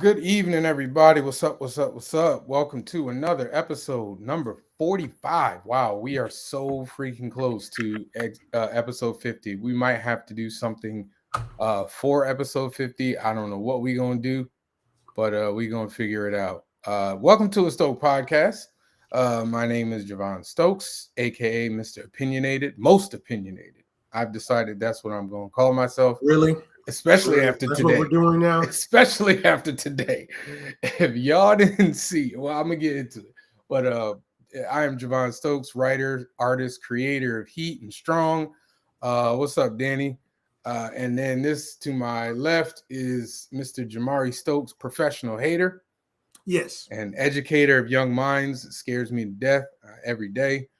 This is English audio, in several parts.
Good evening, everybody. What's up? What's up? What's up? Welcome to another episode, number 45. Wow, we are so freaking close to episode 50. We might have to do something for episode 50. I don't know what we're going to do, but we're going to figure it out. Welcome to a Stoked podcast. My name is Javon Stokes, aka Mr. Opinionated, most opinionated. I've decided that's what I'm going to call myself. Really? Especially after That's today. What we're doing now? Especially after today. If y'all didn't see, well, I'm gonna get into it. But I am Javon Stokes, writer, artist, creator of Heat and Strong. What's up, Danny? And then this to my left is Mr. Jamari Stokes, professional hater. Yes. And educator of young minds. It scares me to death every day.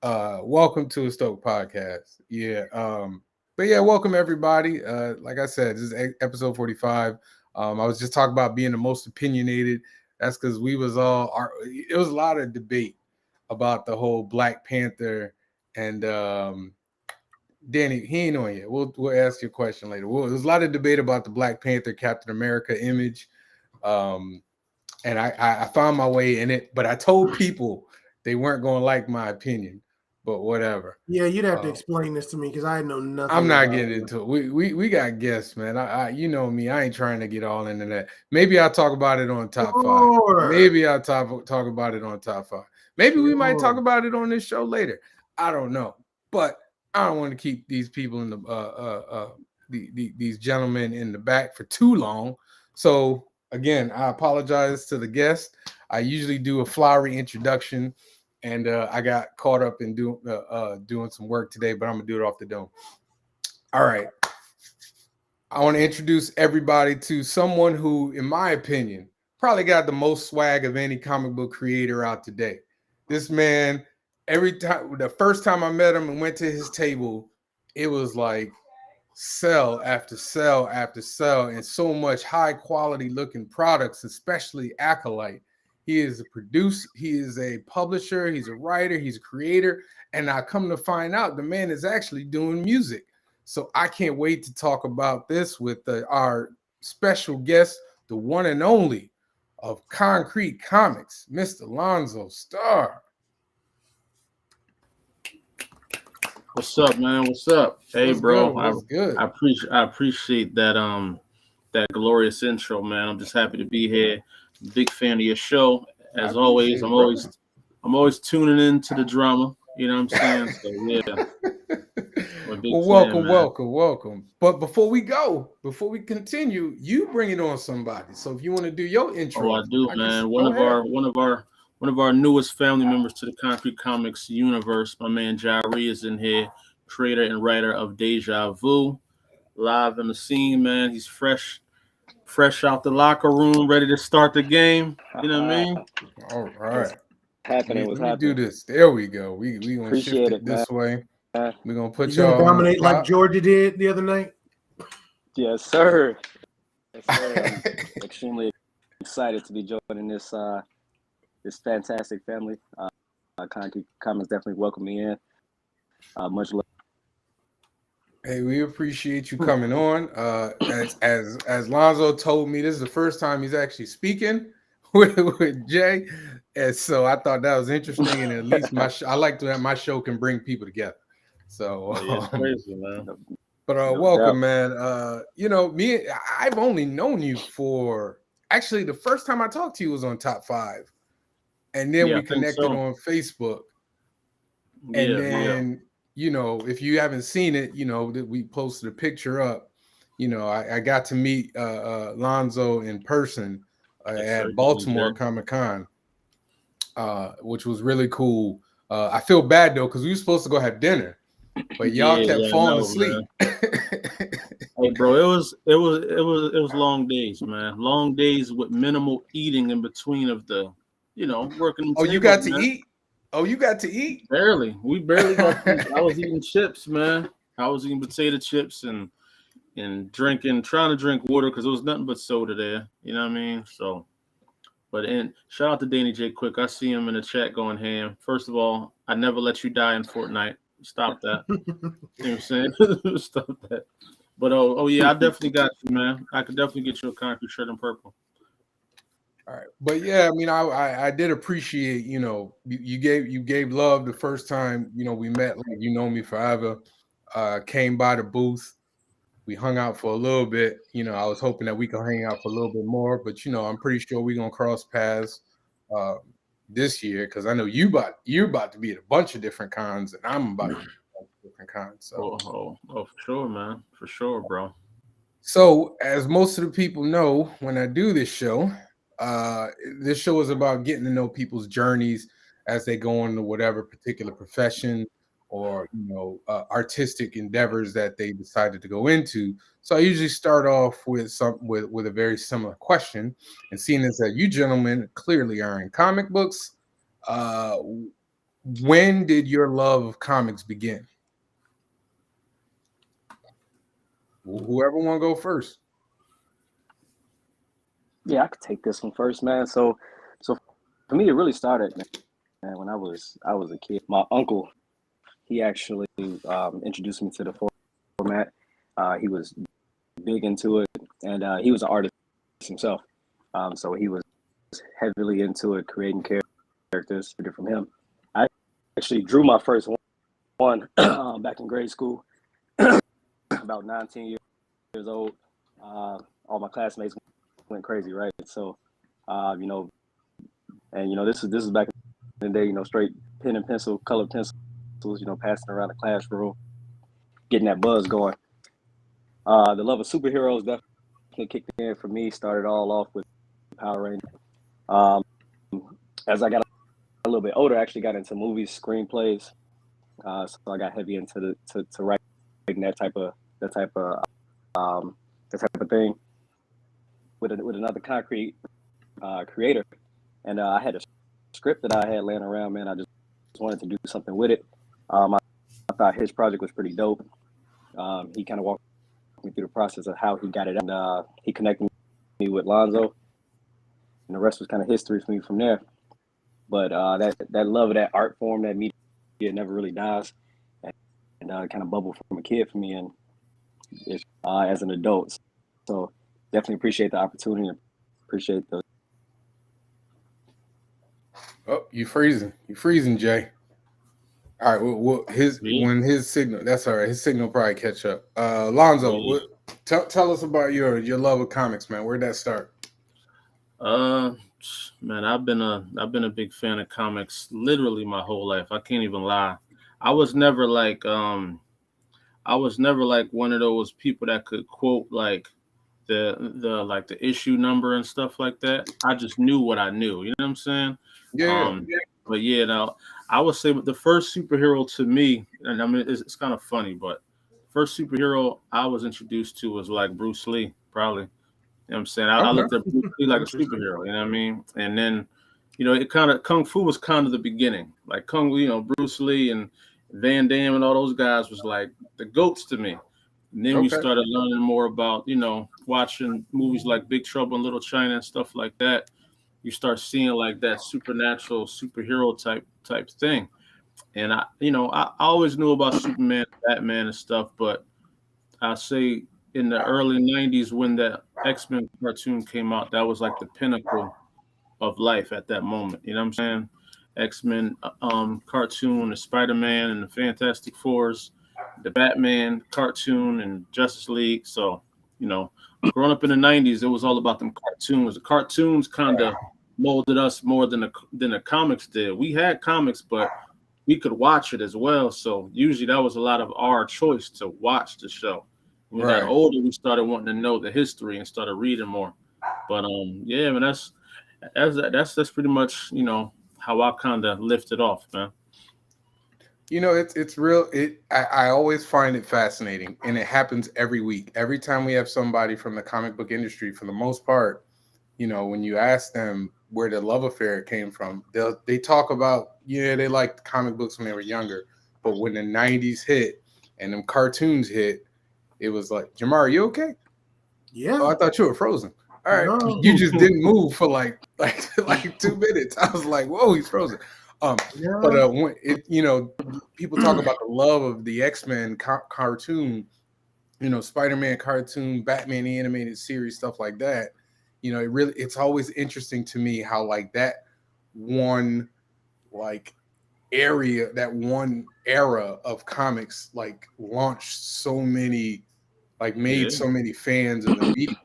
Welcome to a Stoked podcast. But yeah, welcome everybody. Like I said, this is episode 45. I was just talking about being the most opinionated. That's because it was a lot of debate about the whole Black Panther and Danny, he ain't on yet. We'll ask you a question later. There's a lot of debate about the Black Panther Captain America image. And I found my way in it, but I told people they weren't going to like my opinion. But whatever. Yeah, you'd have to explain this to me because I know nothing. I'm not getting into it. We got guests, man. I you know me. I ain't trying to get all into that. Maybe I'll talk about it on top 5. Maybe I'll talk about it on top 5. Maybe we might talk about it on this show later. I don't know, but I don't want to keep these people in these gentlemen in the back for too long. So again, I apologize to the guest. I usually do a flowery introduction. And I got caught up in doing some work today, but I'm going to do it off the dome. All right. I want to introduce everybody to someone who, in my opinion, probably got the most swag of any comic book creator out today. This man, the first time I met him and went to his table, it was like cell after cell after cell and so much high quality looking products, especially Acolyte. He is a producer, he is a publisher, he's a writer, he's a creator, and I come to find out the man is actually doing music. So I can't wait to talk about this with our special guest, the one and only of Konkret Comics, Mr. Lonzo Star. What's up, man? What's up? Hey, bro. What's good? I appreciate that that glorious intro, man. I'm just happy to be here. Big fan of your show. As always, I'm always tuning in to the drama. You know what I'm saying? So yeah. Well, welcome. But before we continue, you bring it on somebody. So if you want to do your intro, I do, man. One of our newest family members to the Konkret Comics universe, my man Jari is in here, creator and writer of Deja Vu, live in the scene, man. He's fresh out the locker room, ready to start the game. You know what I mean? All right. Let me do this. There we go. We gonna shift it this way. We're gonna put y'all gonna dominate like Georgia did the other night. Yes, sir. I'm extremely excited to be joining this fantastic family. Konkret Comics definitely welcome me in. Much love. Hey, we appreciate you coming on. As Lonzo told me, this is the first time he's actually speaking with Jay, and so I thought that was interesting. And at least I like that my show can bring people together. So, crazy, man. But welcome, man. You know me. I've only known you for actually the first time I talked to you was on Top 5, and then we connected on Facebook, and then. You know, if you haven't seen it, you know, that we posted a picture up. You know, I got to meet Lonzo in person at Baltimore Comic-Con, which was really cool. I feel bad though because we were supposed to go have dinner, but y'all kept falling asleep. Hey, bro, it was long days, man. Long days with minimal eating in between of the, working. Oh, you got to eat. Oh, you got to eat? Barely. We barely got to eat. I was eating chips, man. I was eating potato chips and trying to drink water because there was nothing but soda there. You know what I mean? So, and shout out to Danny J. Quick. I see him in the chat going ham. First of all, I never let you die in Fortnite. Stop that. You know what I'm saying? Stop that. But, yeah, I definitely got you, man. I could definitely get you a Konkret shirt in purple. All right, but yeah, I mean, I did appreciate, you gave love the first time, we met, like, me forever. Came by the booth, we hung out for a little bit. I was hoping that we could hang out for a little bit more, but I'm pretty sure we're gonna cross paths uh, this year, because I know you're about to be at a bunch of different cons, and I'm about to be at a bunch of different cons. So, Oh, for sure, man, for sure, bro. So, as most of the people know, when I do uh, this show is about getting to know people's journeys as they go into whatever particular profession or artistic endeavors that they decided to go into. So, I usually start off with with a very similar question, and seeing as that you gentlemen clearly are in comic books, uh, when did your love of comics begin? Whoever want to go first. Yeah, I could take this one first, man. So for me, it really started, man, when I was a kid. My uncle, he actually introduced me to the format. He was big into it, and he was an artist himself. So he was heavily into it, creating characters from him. I actually drew my first one back in grade school, about 19 years old. All my classmates went crazy, right? So, this is back in the day, straight pen and pencil, colored pencils, passing around the classroom, getting that buzz going. The love of superheroes definitely kicked in for me. Started all off with Power Rangers. As I got a little bit older, I actually got into movies, screenplays. So I got heavy into to writing that type of thing with another concrete creator, and I had a script that I had laying around. Man, I just wanted to do something with it. I thought his project was pretty dope. He kind of walked me through the process of how he got it, and he connected me with Lonzo, and the rest was kind of history for me from there. But that love of that art form, that media, never really dies, and kind of bubbled from a kid for me, and as an adult. So definitely appreciate the opportunity, and appreciate the. Oh, you freezing, Jay. All right, well, his signal, that's all right. His signal probably catch up. Lonzo, tell us about your love of comics, man. Where'd that start? Man, I've been a big fan of comics literally my whole life. I can't even lie. I was never like one of those people that could quote like the issue number and stuff like that. I just knew what I knew. You know what I'm saying? Yeah. But yeah, now I would say the first superhero to me, and I mean it's kind of funny, but first superhero I was introduced to was like Bruce Lee, probably. You know what I'm saying? I looked at Bruce Lee like a superhero, you know what I mean? And then, it kind of Kung Fu was kind of the beginning. Like Bruce Lee and Van Damme and all those guys was like the goats to me. And then we started learning more about, watching movies like Big Trouble in Little China and stuff like that. You start seeing like that supernatural superhero type thing. And I always knew about Superman, Batman and stuff, but I say in the early 90s when the X-Men cartoon came out, that was like the pinnacle of life at that moment. You know what I'm saying? X-Men cartoon, the Spider-Man and the Fantastic Fours, the Batman cartoon and Justice League. So, growing up in the 90s, it was all about them cartoons. The cartoons kind of molded us more than the comics did. We had comics, but we could watch it as well. So usually that was a lot of our choice to watch the show. When we got older, we started wanting to know the history and started reading more. But yeah, man, that's pretty much how I kind of lifted off, man. It's real. I always find it fascinating, and it happens every week. Every time we have somebody from the comic book industry, for the most part, when you ask them where the love affair came from, they talk about they liked comic books when they were younger, but when the 90s hit and them cartoons hit, it was like, Jamar, you okay? Yeah. Oh, I thought you were frozen. All right, no. You just didn't move for like 2 minutes. I was like, whoa, he's frozen. But when people talk about the love of the X-Men cartoon, Spider-Man cartoon, Batman the animated series, stuff like that. you know, it's always interesting to me how like that one like that one era of comics like launched so many, like made so many fans of the medium.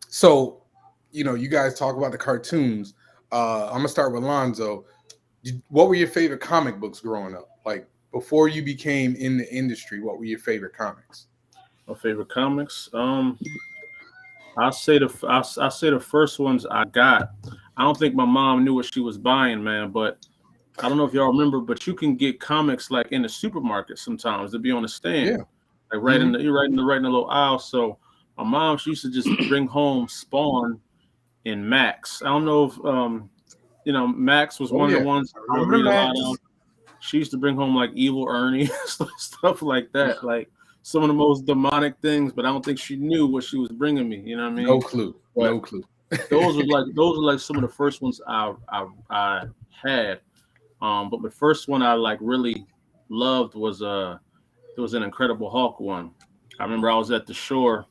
So, you know, you guys talk about the cartoons. I'm gonna start with Lonzo. What were your favorite comic books growing up? Like before you became in the industry, what were your favorite comics? My favorite comics. I say the first ones I got. I don't think my mom knew what she was buying, man. But I don't know if y'all remember, but you can get comics like in the supermarket sometimes. They'll be on the stand, Yeah. like right in the little aisle. So my mom, she used to just bring home Spawn and Max. I don't know if you know, Max was one of the ones I read a lot of. She used to bring home like Evil Ernie, stuff like that, like some of the most demonic things. But I don't think she knew what she was bringing me. You know what I mean? No clue. But no clue. those are like some of the first ones I had. But the first one I like really loved was it was an Incredible Hulk one. I remember I was at the shore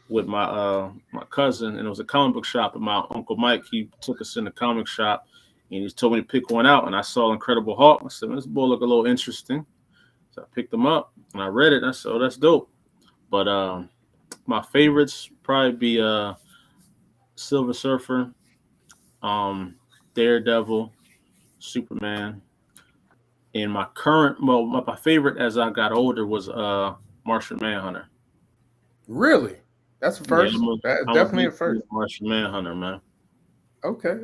with my cousin, and it was a comic book shop, and my Uncle Mike, he took us in the comic shop, and he told me to pick one out, and I saw Incredible Hulk. I said, this boy look a little interesting. So I picked them up, and I read it, and I said, oh, that's dope. But my favorites probably be Silver Surfer, Daredevil, Superman, and my favorite as I got older was Martian Manhunter. Really? That's the first. Yeah, That's I'm definitely a big first. Martian Manhunter, man. Okay.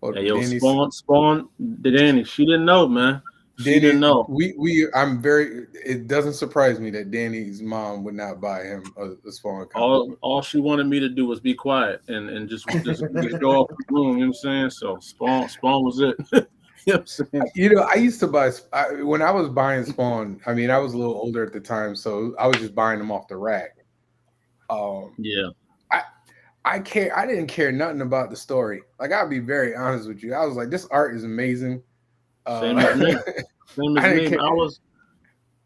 Well, Yeah, yo, Danny's, Spawn, Danny, she didn't know, man. She Danny, didn't know. it doesn't surprise me that Danny's mom would not buy him a Spawn comic book. All she wanted me to do was be quiet and just go off the room. You know what I'm saying? So Spawn was it. You know what I'm saying? You know, I used to buy when I was buying Spawn. I mean, I was a little older at the time, so I was just buying them off the rack. Yeah. I didn't care nothing about the story. Like, I'll be very honest with you. I was like, this art is amazing. Same as me. Same as me.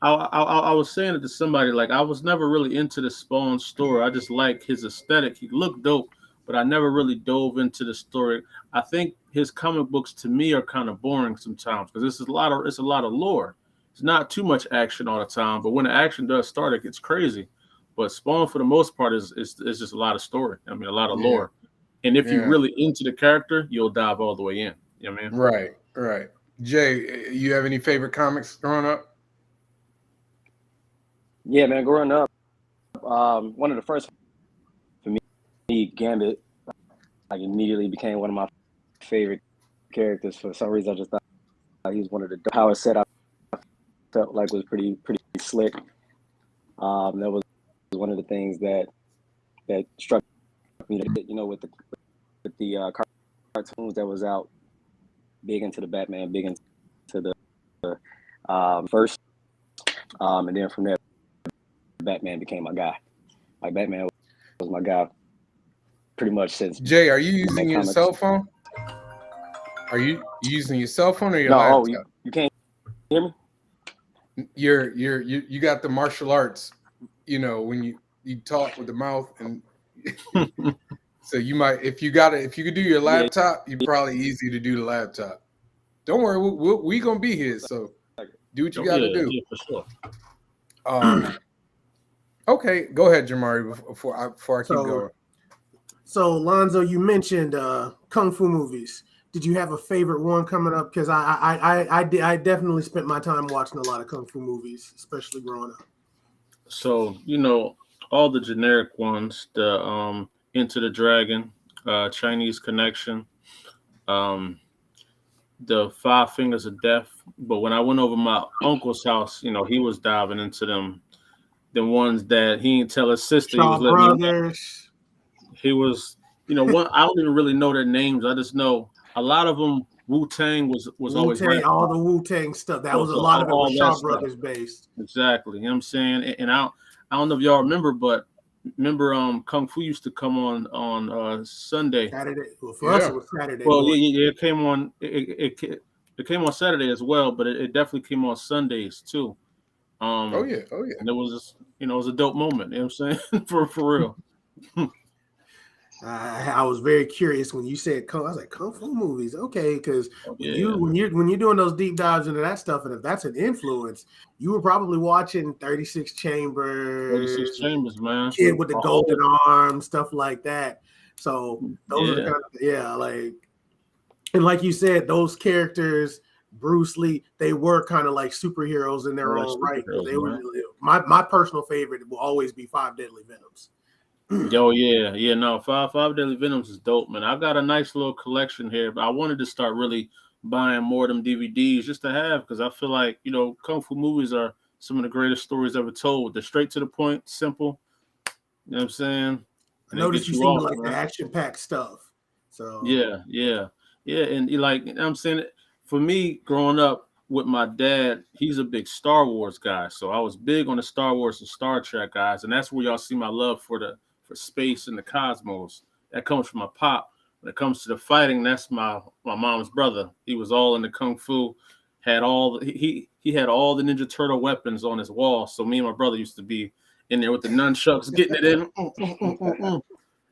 I was saying it to somebody, like I was never really into the Spawn story. I just like his aesthetic. He looked dope, but I never really dove into the story. I think his comic books to me are kind of boring sometimes because it's a lot of lore. It's not too much action all the time, but when the action does start, it gets crazy. But Spawn, for the most part, is just a lot of story. I mean, a lot of lore. And if you're really into the character, you'll dive all the way in. You know what I mean? Right. Jay, you have any favorite comics growing up? Yeah, man, growing up, one of the first for me, Gambit, like immediately became one of my favorite characters. For some reason, I just thought he was one of the how it set up. Felt like was pretty slick. That was one of the things that struck me. You know, with the cartoons that was out, big into the Batman, big into the first, and then from there, Batman became my guy. Like Batman was my guy pretty much since. Jay, are you using your cell phone? Are you using your cell phone or your laptop? Oh, you can't hear me? You got the martial arts, you know, when you talk with the mouth, and so you might, if you could do your laptop, you probably easy to do the laptop. Don't worry, we gonna be here, so do what you got to do. Yeah, for sure. Okay, go ahead, Jamari, before I keep going. So, Lonzo, you mentioned kung fu movies. Did you have a favorite one coming up? Because I definitely spent my time watching a lot of kung fu movies, especially growing up. So, you know, all the generic ones, the Into the Dragon, Chinese Connection, the Five Fingers of Death. But when I went over my uncle's house, you know, he was diving into them. The ones that he didn't tell his sister. Shaw Brothers. He was, you know, one. I don't even really know their names. I just know a lot of them. Wu-Tang was always right. All the Wu-Tang stuff. That was a lot of it was Shaw Brothers based. Exactly. You know what I'm saying? And I don't know if y'all remember, but Kung Fu used to come on Sunday. Saturday. Well, for us it was Saturday. Well, yeah, it came on. It came on Saturday as well, but it definitely came on Sundays too. Oh yeah. And it was just, you know, it was a dope moment. You know what I'm saying? for real. I was very curious when you said I was like kung fu movies, okay? Because Yeah. when you're doing those deep dives into that stuff, and if that's an influence, you were probably watching 36 Chambers, 36 Chambers, man. Kid with the A Golden whole- Arm, stuff like that. So those are the Yeah. kind of like, and like you said, those characters, Bruce Lee, they were kind of like superheroes in their They're like own right. superheroes, They were man. my personal favorite will always be Five Deadly Venoms. Yo, yeah, no, five Deadly Venoms is dope, man. I got a nice little collection here, but I wanted to start really buying more of them DVDs just to have, because I feel like, kung fu movies are some of the greatest stories ever told. They're straight to the point, simple. You know what I'm saying? I And they noticed get you you seem to off, like the man. action-packed stuff. So Yeah, and I'm saying, for me, growing up with my dad, he's a big Star Wars guy, so I was big on the Star Wars and Star Trek guys, and that's where y'all see my love for space and the cosmos. That comes from my pop. When it comes to the fighting, that's my mom's brother. He was all in the kung fu, had he had all the Ninja Turtle weapons on his wall. So me and my brother used to be in there with the nunchucks, getting it in.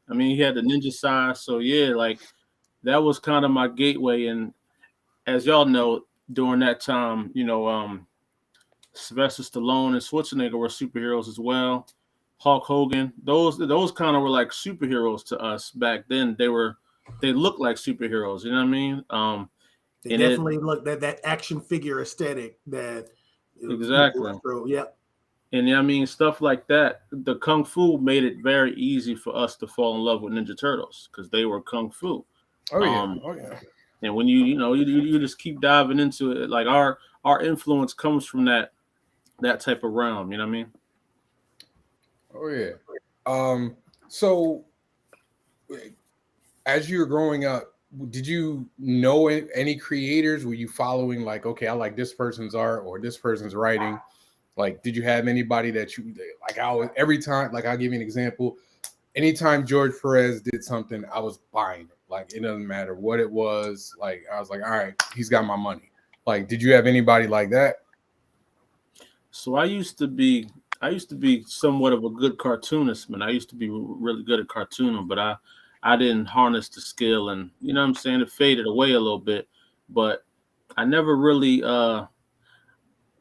I mean, he had the ninja side, so yeah, like that was kind of my gateway. And as y'all know, during that time, Sylvester Stallone and Schwarzenegger were superheroes as well. Hulk Hogan, those kind of were like superheroes to us back then. They looked like superheroes, you know what I mean? they And definitely look that action figure aesthetic that exactly. Yep. And I mean, stuff like that. The Kung Fu made it very easy for us to fall in love with Ninja Turtles because they were Kung Fu. Oh yeah, Um, oh yeah. and when you just keep diving into it, like our influence comes from that type of realm. You know what I mean? Oh yeah. So as you were growing up, did you know any creators? Were you following like, okay, I like this person's art or this person's writing? Like, did you have anybody that you like? Every time, like, I'll give you an example. Anytime George Perez did something, I was buying it. Like, it doesn't matter what it was. Like, I was like, all right, he's got my money. Like, did you have anybody like that? So I used to be somewhat of a good cartoonist, man. I used to be really good at cartooning, but I didn't harness the skill, and you know what I'm saying, it faded away a little bit. But I never really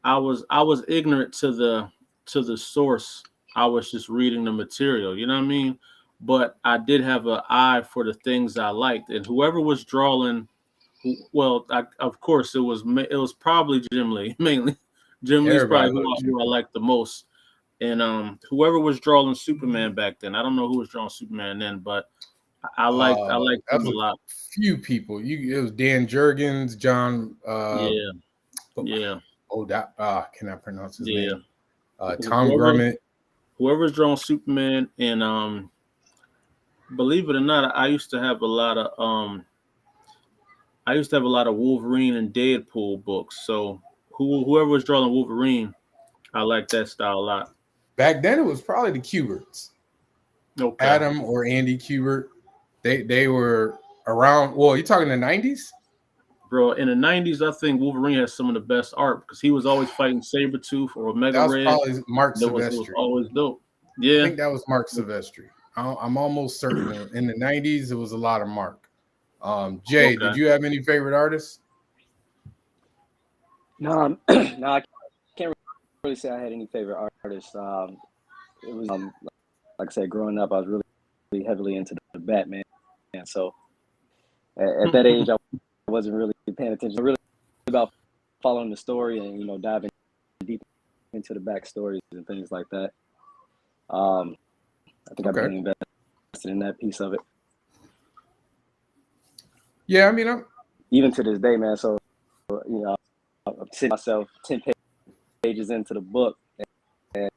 I was ignorant to the source. I was just reading the material, you know what I mean? But I did have an eye for the things I liked, and whoever was drawing, well, of course it was probably Jim Lee mainly. Jim Lee's probably Everybody loves you. who I liked the most, and whoever was drawing Superman back then. I don't know who was drawing Superman then, but I liked him That's a a lot. few people. It was Dan Jurgens, John. Yeah, yeah, Can I pronounce his yeah. name? Tom Whoever Grummett. whoever's drawing Superman, and believe it or not, I used to have a lot of Wolverine and Deadpool books. So whoever was drawing Wolverine, I like that style a lot. Back then, it was probably the Kuberts, Okay, Adam or Andy Kubert. They were around. Well, you talking the 90s? bro. In the '90s, I think Wolverine has some of the best art because he was always fighting Sabretooth or Omega That was Red. probably Mark It was Silvestri. always dope. I Yeah. think that was Mark Silvestri. I'm almost certain. In the 90s, it was a lot of Mark. Jay, Okay. did you have any favorite artists? No, no, I can't really say I had any favorite artists. It was like I said, growing up, I was really heavily into the Batman, and so at that age, I wasn't really paying attention. Really about following the story and diving deep into the backstories and things like that. I think I've Okay. been invested in that piece of it. Yeah, I mean, Even to this day, man. So I'm sitting myself 10 pages into the book, and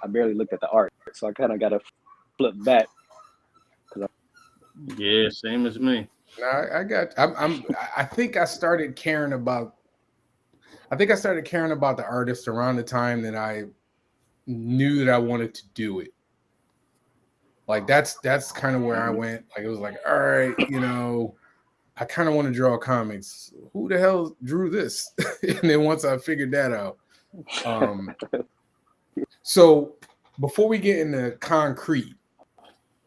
I barely looked at the art, so I kind of got to flip back. Yeah, same as me. I think I started caring about. I think I started caring about the artist around the time that I knew that I wanted to do it. Like that's kind of where I went. Like it was like, all right, I kind of want to draw comics. Who the hell drew this? And then once I figured that out, so before we get into concrete,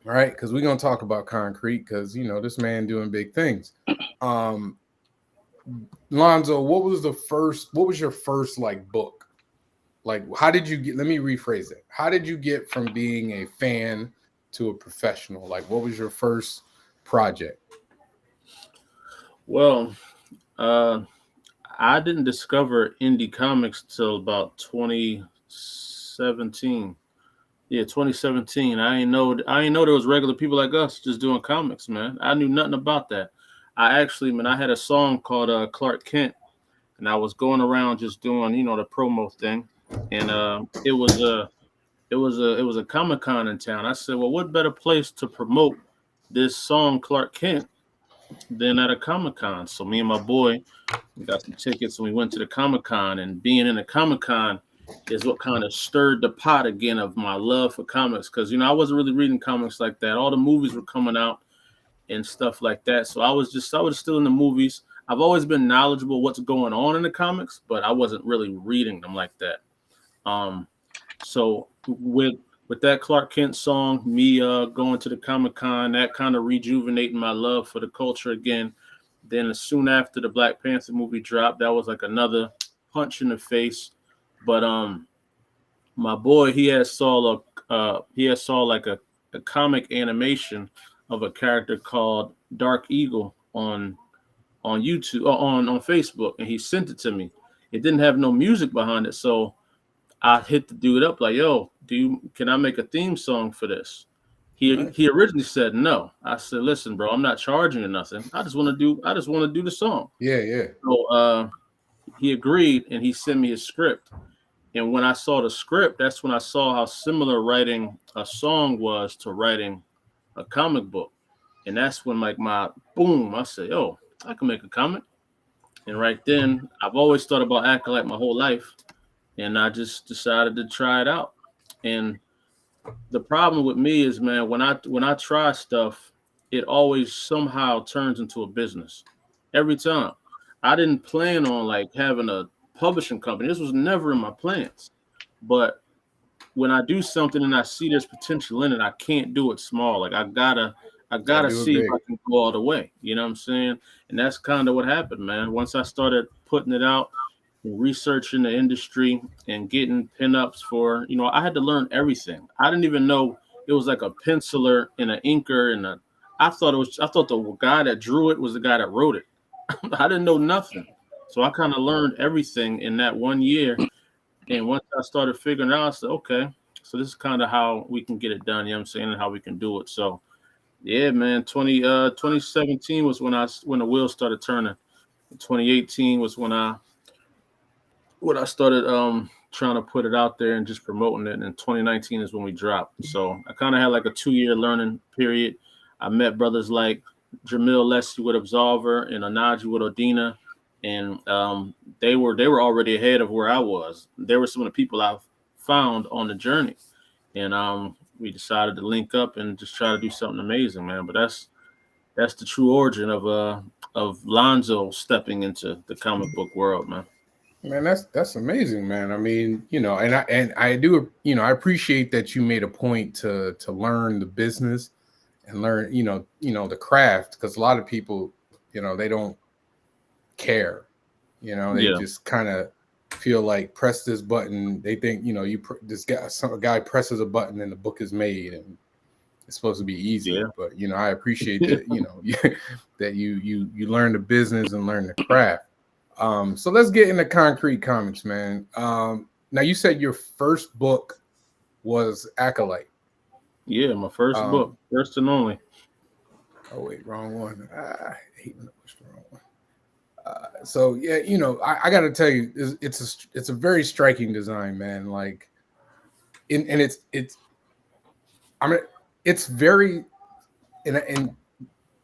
right? Because we're gonna talk about Concrete because you know this man doing big things. Lonzo, what was your first like book? Like, how did you get? Let me rephrase it. How did you get from being a fan to a professional? Like, what was your first project? Well, I didn't discover indie comics till about 2017. Yeah, 2017. I ain't know there was regular people like us just doing comics, man. I knew nothing about that. I had a song called Clark Kent, and I was going around just doing, the promo thing. And it was a Comic-Con in town. I said, well, what better place to promote this song Clark Kent than at a Comic-Con? So me and my boy, we got some tickets and we went to the Comic-Con, and being in the Comic-Con is what kind of stirred the pot again of my love for comics. Because, I wasn't really reading comics like that. All the movies were coming out and stuff like that. So I was still in the movies. I've always been knowledgeable what's going on in the comics, but I wasn't really reading them like that. So with that Clark Kent song, me going to the Comic-Con, that kind of rejuvenating my love for the culture again. Then soon after the Black Panther movie dropped, that was like another punch in the face. But my boy, he had saw like a comic animation of a character called Dark Eagle on YouTube on Facebook, and he sent it to me. It didn't have no music behind it, so I hit the dude up like, "Yo, can I make a theme song for this?" He originally said no. I said, "Listen, bro, I'm not charging you nothing. I just want to do the song." Yeah. So he agreed, and he sent me his script. And when I saw the script, that's when I saw how similar writing a song was to writing a comic book. And that's when like my boom, I said, "Oh, I can make a comic." And right then, I've always thought about Acolyte my whole life, and I just decided to try it out. And the problem with me is, man, when I try stuff, it always somehow turns into a business. Every time. I didn't plan on like having a publishing company. This was never in my plans. But when I do something and I see there's potential in it, I can't do it small. Like I gotta do it see if big. I can go all the way. You know what I'm saying? And that's kind of what happened, man. Once I started putting it out, researching the industry and getting pinups for, I had to learn everything. I didn't even know it was like a penciler and an inker and I thought the guy that drew it was the guy that wrote it. I didn't know nothing. So I kind of learned everything in that 1 year. And once I started figuring it out, I said, okay, so this is kind of how we can get it done, you know what I'm saying, and how we can do it. So yeah, man, 2017 was when the wheels started turning. 2018 was when I started trying to put it out there and just promoting it. And 2019 is when we dropped. So I kind of had like a 2-year learning period. I met brothers like Jamil Leslie with Absolver and Anaji with Odina, and they were already ahead of where I was. They were some of the people I've found on the journey, and we decided to link up and just try to do something amazing, man. But that's the true origin of Lonzo stepping into the comic book world, man. Man, that's amazing, man. I mean, and I do, I appreciate that you made a point to learn the business and learn, the craft, because a lot of people, they don't care, they just kind of feel like press this button. They think, a guy presses a button and the book is made and it's supposed to be easy. Yeah. But I appreciate that, that you learn the business and learn the craft. So let's get into Konkret Comics, man. Now you said your first book was Acolyte. Yeah, my first book, first and only. Oh wait, wrong one. I hate when I push the wrong one. So yeah, I got to tell you, it's a very striking design, man. Like, and it's very, and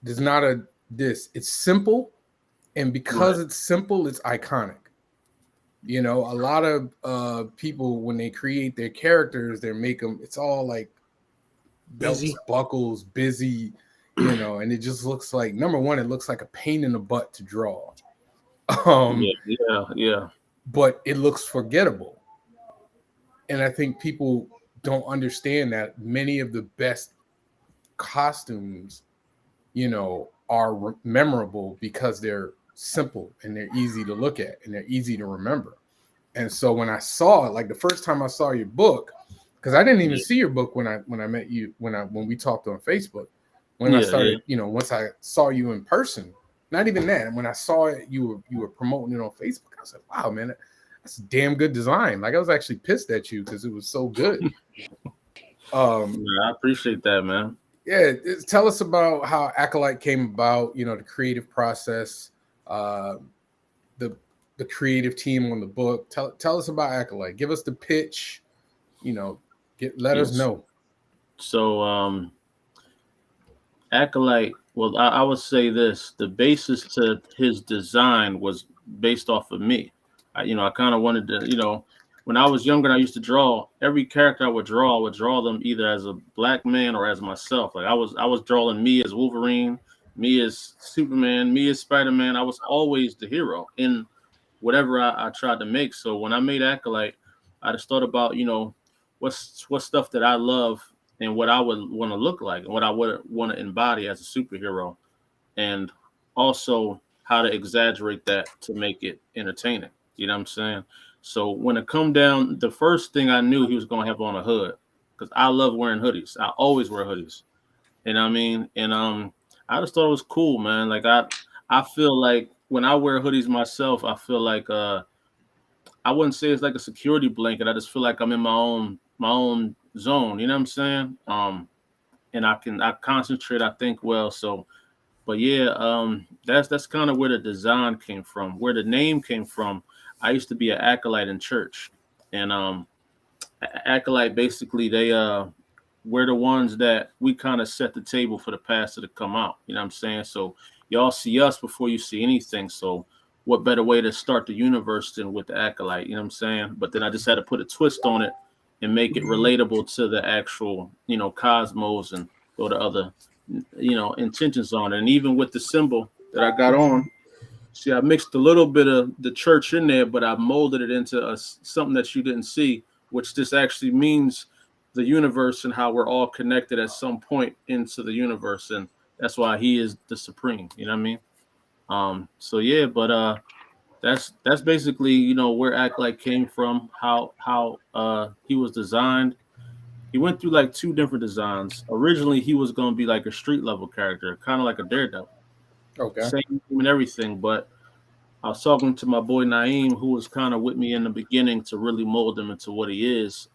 there's not a this. It's simple. And because it's simple, it's iconic. A lot of people, when they create their characters, they make them, it's all like belts, buckles, busy, and it just looks like, number one, it looks like a pain in the butt to draw. Yeah. But it looks forgettable. And I think people don't understand that many of the best costumes, are memorable because they're simple and they're easy to look at and they're easy to remember. And so when I saw it, like the first time I saw your book, because I didn't even see your book when I met you, when we talked on Facebook, when I started, once I saw you in person, not even that. When I saw it, you were promoting it on Facebook. I was like, wow, man, that's a damn good design. Like I was actually pissed at you because it was so good. I appreciate that, man. Yeah, tell us about how Acolyte came about. The creative process, the creative team on the book. Tell us about Acolyte. Give us the pitch. Let us know. So, Acolyte. Well, I would say this: the basis to his design was based off of me. I kind of wanted to, when I was younger, and I used to draw. Every character I would draw them either as a black man or as myself. Like I was drawing me as Wolverine, me as Superman, me as Spider-Man. I was always the hero in whatever I tried to make. So when I made Acolyte, I just thought about, what stuff that I love and what I would want to look like and what I would want to embody as a superhero, and also how to exaggerate that to make it entertaining. You know what I'm saying? So when it come down, the first thing I knew he was going to have on a hood, because I love wearing hoodies. I always wear hoodies. You know what I mean? And I just thought it was cool, man. Like I feel like when I wear hoodies myself, I feel like I wouldn't say it's like a security blanket. I just feel like I'm in my own zone. You know what I'm saying? And I concentrate. I think well. So, but yeah, that's kind of where the design came from, where the name came from. I used to be an acolyte in church, and acolyte basically we're the ones that we kind of set the table for the pastor to come out. You know what I'm saying? So y'all see us before you see anything. So what better way to start the universe than with the acolyte? You know what I'm saying? But then I just had to put a twist on it and make it relatable to the actual, cosmos, and go to other, intentions on it. And even with the symbol that I got on, see, I mixed a little bit of the church in there, but I molded it into something that you didn't see, which this actually means the universe and how we're all connected at some point into the universe. And that's why he is the supreme. You know what I mean? So yeah, but that's basically, where Acolyte came from, how he was designed. He went through like two different designs. Originally, he was going to be like a street level character, kind of like a Daredevil. Okay. Same and everything, but I was talking to my boy Naeem, who was kind of with me in the beginning to really mold him into what he is.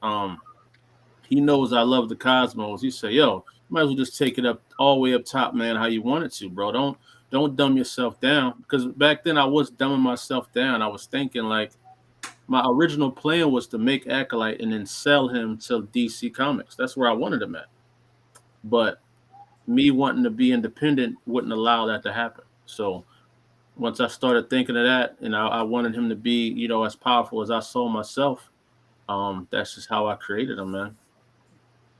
He knows I love the cosmos. He said, "Yo, you might as well just take it up all the way up top, man. How you want it to, bro? Don't dumb yourself down." Because back then I was dumbing myself down. I was thinking like my original plan was to make Acolyte and then sell him to DC Comics. That's where I wanted him at. But me wanting to be independent wouldn't allow that to happen. So once I started thinking of that, and I wanted him to be, as powerful as I saw myself, that's just how I created him, man.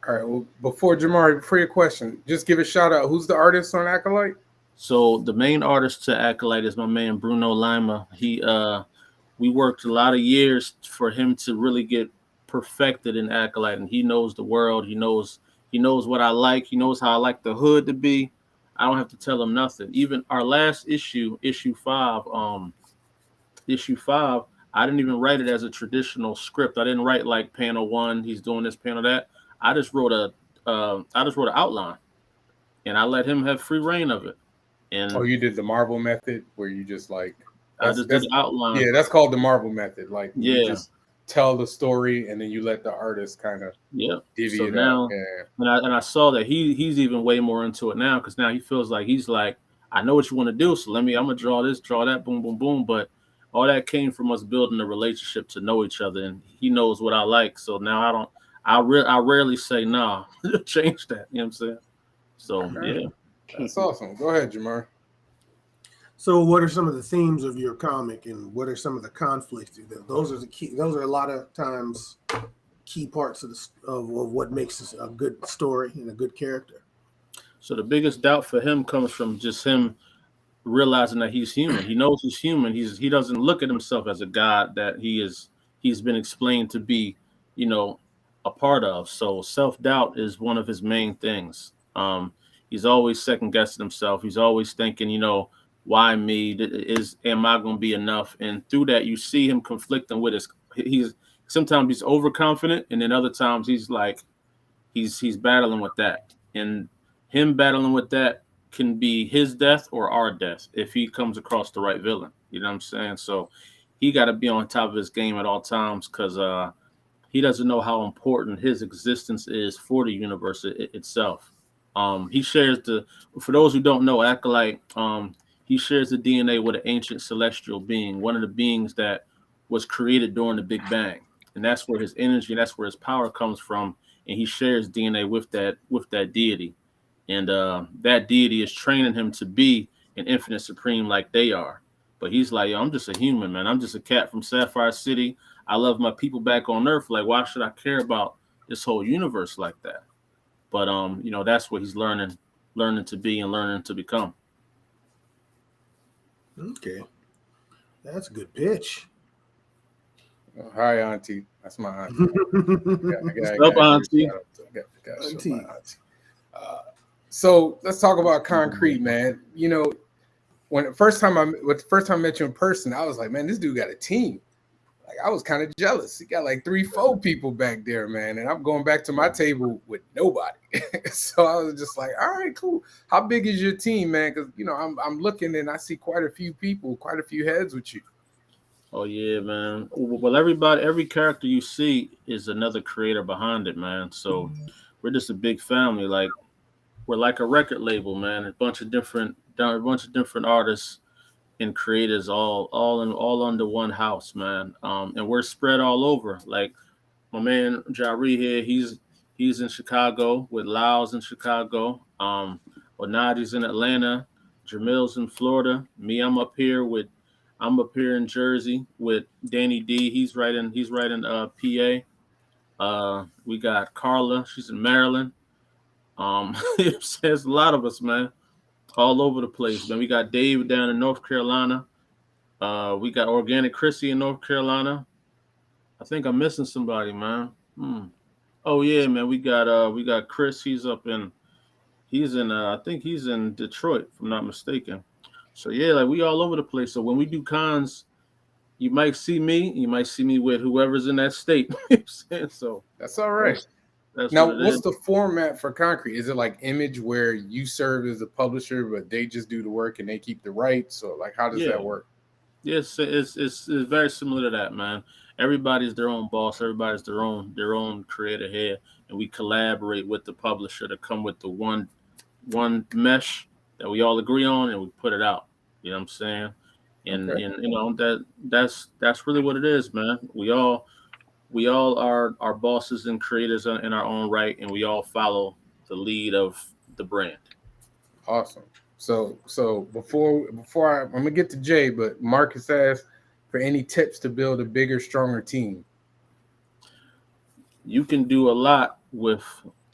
All right. Well, before your question, just give a shout out. Who's the artist on Acolyte? So the main artist to Acolyte is my man Bruno Lima. We worked a lot of years for him to really get perfected in Acolyte, and he knows the world. He knows what I like. He knows how I like the hood to be. I don't have to tell him nothing. Even our last issue 5, I didn't even write it as a traditional script. I didn't write like panel 1, he's doing this, panel that. I just wrote an outline, and I let him have free reign of it. And you did the Marvel method where you just like I just did the outline. Yeah, that's called the Marvel method. Like you Yeah. just tell the story and then you let the artist kind of divvy it now, up. And I saw that he's even way more into it now, because now he feels like he's like, I know what you want to do, so I'm gonna draw this, draw that, boom, boom, boom. But all that came from us building a relationship to know each other, and he knows what I like. So now I rarely say nah, change that. You know what I'm saying? So yeah, that's awesome. Go ahead, Jamar. So, what are some of the themes of your comic, and what are some of the conflicts? Those are the key. Those are a lot of times key parts of what makes a good story and a good character. So the biggest doubt for him comes from just him realizing that he's human. He knows he's human. He doesn't look at himself as a god that he's been explained to be, a part of. So self-doubt is one of his main things. He's always second guessing himself. He's always thinking, why me? Am I going to be enough? And through that, you see him conflicting with sometimes he's overconfident, and then other times he's like, he's battling with that. And him battling with that can be his death or our death if he comes across the right villain. You know what I'm saying? So he got to be on top of his game at all times, because he doesn't know how important his existence is for the universe itself. He shares for those who don't know, Acolyte, he shares the DNA with an ancient celestial being, one of the beings that was created during the Big Bang. And that's where his energy, that's where his power comes from. And he shares DNA with that deity. And that deity is training him to be an infinite supreme like they are. But he's like, yo, I'm just a human, man. I'm just a cat from Sapphire City. I love my people back on Earth. Like, why should I care about this whole universe like that? But that's what he's learning to be and learning to become. Okay, that's a good pitch. Oh, hi, Auntie. That's my auntie. Up, Auntie. Auntie. So let's talk about Konkret, man. When the first time I met you in person, I was like, man, this dude got a team. Like, I was kind of jealous. He got like 3-4 people back there, man. And I'm going back to my table with nobody. So I was just like, all right, cool. How big is your team, man? Because, I'm looking and I see quite a few people, quite a few heads with you. Oh, yeah, man. Well, every character you see is another creator behind it, man. So we're just a big family. Like, we're like a record label, man. A bunch of different artists and creators all under one house, man. And we're spread all over. Like my man Jari here, he's in Chicago, with Lyle's in Chicago. Onadi's in Atlanta, Jamil's in Florida. Me, I'm up here in Jersey with Danny D. He's right in PA. We got Carla, she's in Maryland. There's a lot of us, man, all over the place, man. We got Dave down in North Carolina. We got Organic Chrissy in North Carolina. I think I'm missing somebody, man. Oh yeah, man. We got Chris. I think he's in Detroit, if I'm not mistaken. So yeah, like we all over the place. So when we do cons, you might see me with whoever's in that state. So that's all right. Now, what's the format for Konkret? Is it like Image, where you serve as a publisher, but they just do the work and they keep the rights? So, like, how does that work? Yes, it's very similar to that, man. Everybody's their own boss. Everybody's their own creator here, and we collaborate with the publisher to come with the one mesh that we all agree on, and we put it out. You know what I'm saying? And Okay. and that's really what it is, man. We all are bosses and creators in our own right, and we all follow the lead of the brand. Awesome. So before I'm gonna get to Jay, but Marcus asked for any tips to build a bigger, stronger team. You can do a lot with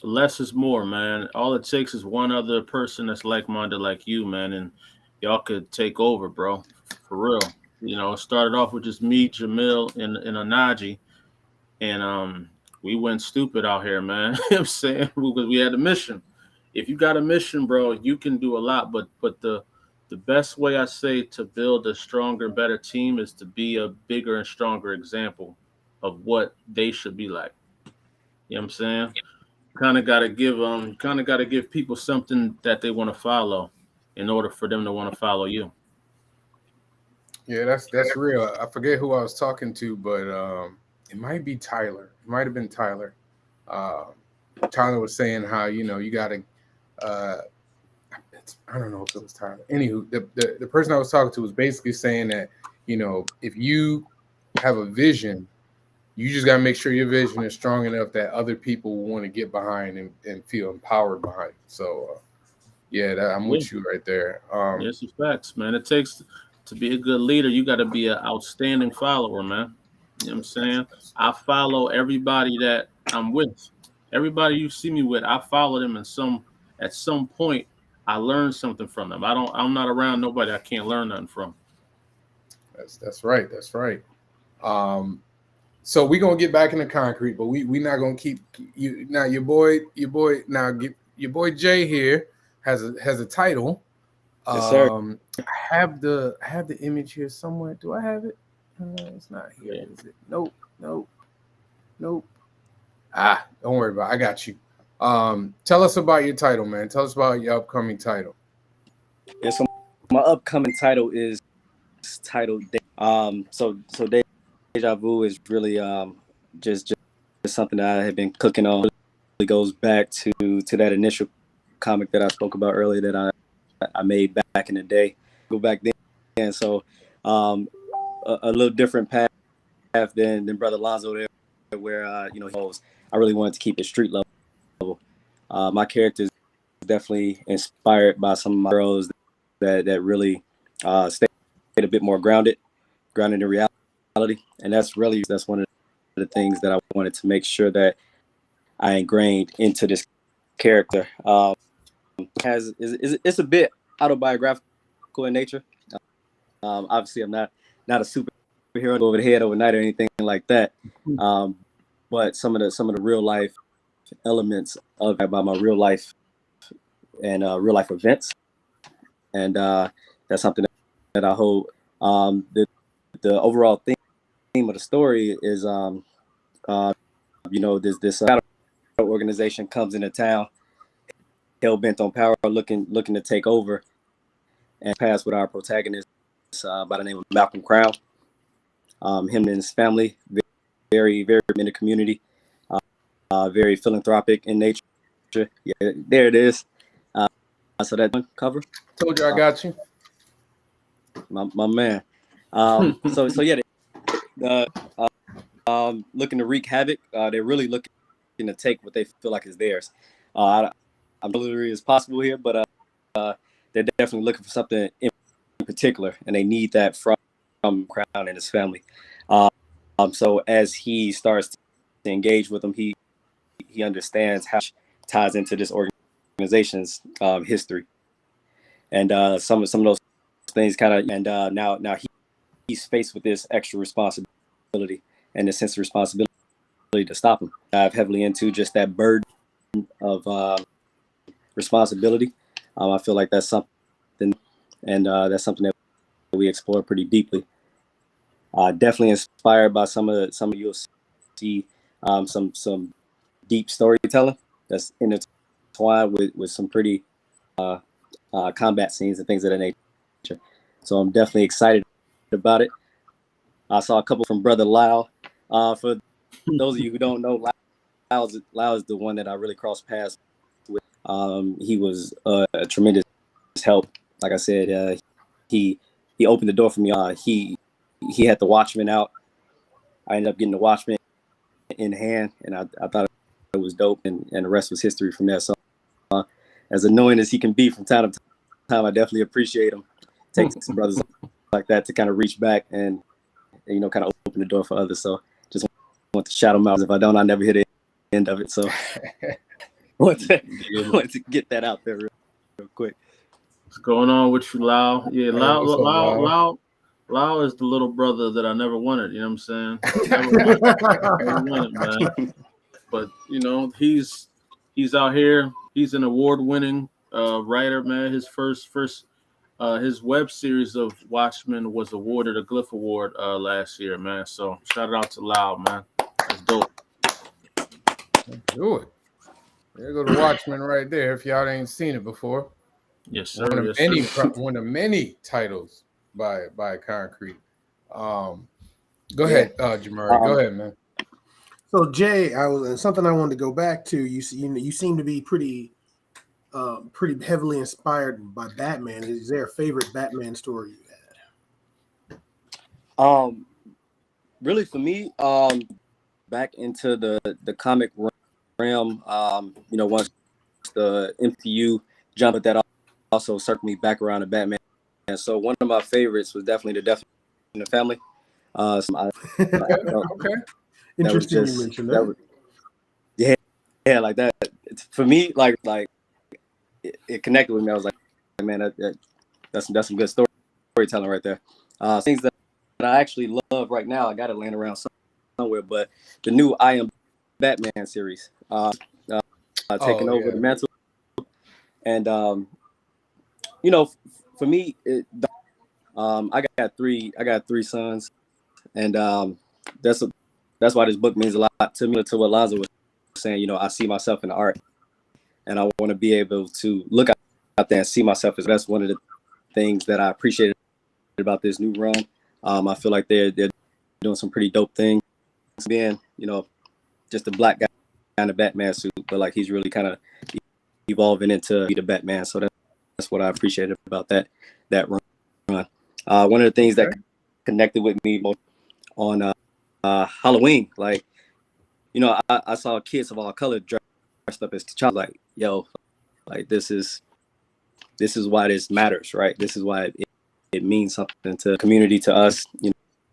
less is more, man. All it takes is one other person that's like-minded like you, man, and y'all could take over, bro. For real. It started off with just me, Jamil, and Anaji. And we went stupid out here, man. You know what I'm saying? Because we had a mission. If you got a mission, bro, you can do a lot. But the best way I say to build a stronger, better team is to be a bigger and stronger example of what they should be like. You know what I'm saying? Kind of gotta give people something that they want to follow in order for them to want to follow you. Yeah, that's real. I forget who I was talking to, but it might be Tyler. It might have been Tyler. Tyler was saying how you gotta. I don't know if it was Tyler. Anywho, the person I was talking to was basically saying that if you have a vision, you just gotta make sure your vision is strong enough that other people will want to get behind and feel empowered behind it. So I'm with you right there. Yes, it's facts, man. It takes to be a good leader. You got to be an outstanding follower, man. You know what I'm saying? I follow everybody that I'm with. Everybody you see me with, I follow them at some point. I learn something from them. I'm not around nobody I can't learn nothing from. That's right. That's right. So we're gonna get back into Konkret, but we not gonna keep you now. Your boy now your boy Jay here has a title. Yes, sir. I have the image here somewhere. Do I have it? It's not here, is it? Nope. Ah, don't worry about it. I got you. Tell us about your title, man. Tell us about your upcoming title. Yeah, so my upcoming title is titled so Deja Vu is really just something that I have been cooking on. It goes back to that initial comic that I spoke about earlier that I made back in the day. Go back then, and so a little different path than Brother Lonzo there, where he goes. I really wanted to keep it street level. My character is definitely inspired by some of my heroes that really stayed a bit more grounded in reality, and that's one of the things that I wanted to make sure that I ingrained into this character. It's a bit autobiographical in nature. Obviously, I'm not a superhero over the head overnight or anything like that. But some of the real life elements of about my real life and real life events, and that's something that I hold. The overall theme of the story is this organization comes into town, hell bent on power, looking to take over, and pass with our protagonist by the name of Malcolm Crown. Him and his family, very very in the community, very philanthropic in nature. Yeah, there it is. So that cover. Told you I got you. My man. So yeah, looking to wreak havoc. They're really looking to take what they feel like is theirs. I'm delivery as possible here, but they're definitely looking for something in particular, and they need that from Crown and his family. So as he starts to engage with them, he understands how it ties into this organization's history, and some of those things kind of. And now he's faced with this extra responsibility and this sense of responsibility to stop him. Dive heavily into just that burden of responsibility. I feel like that's something, and that's something that we explore pretty deeply. Definitely inspired by some of you'll see some deep storytelling that's intertwined with some pretty combat scenes and things of that nature. So I'm definitely excited about it. I saw a couple from Brother Lau. For those of you who don't know, Lau is the one that I really crossed paths with. He was a tremendous help. Like I said, he opened the door for me. He had the Watchmen out. I ended up getting the Watchmen in hand, and I thought it was dope, and the rest was history from there. So as annoying as he can be from time to time, I definitely appreciate him taking some brothers like that to kind of reach back and kind of open the door for others. So just want to shout him out. If I don't, I never hit the end of it. So want to get that out there real quick. What's going on with you, Lau? Yeah, Hey, what's up, Lau? Lau is the little brother that I never wanted. You know what I'm saying? Never wanted, man. But he's out here. He's an award-winning writer, man. His first his web series of Watchmen was awarded a Glyph Award last year, man. So shout out to Lau, man. That's dope. Do it. There go the Watchmen right there. If y'all ain't seen it before, Yes, sir. one of many titles by Konkret. Go ahead, Jamari. Go ahead, man. So Jay, something I wanted to go back to. You seem to be pretty heavily inspired by Batman. Is there a favorite Batman story you had? Really for me, back into the comic realm. Once the MCU jumped, that also circled me back around to Batman. And so one of my favorites was definitely the Death in the Family. Okay. Interesting you mentioned that. Yeah, like that. For me, like it connected with me. I was like, man, that's some good storytelling right there. Things that I actually love right now. I got it laying around somewhere, but the new I Am Batman series, taking over the mantle And you know, for me, I got three sons, and that's why this book means a lot to me. To what Lonzo was saying, you know, I see myself in the art, and I want to be able to look out there and see myself as. That's one of the things that I appreciated about this new run. I feel like they're doing some pretty dope things. Being, you know, just a black guy in a Batman suit, but like he's really kind of evolving into the Batman. So that's what I appreciated about that run. One of the things that connected with me on Halloween, like, you know, I saw kids of all colors dressed up as T'Challa. Like, yo, like this is why this matters, right? This is why it means something to the community, to us. You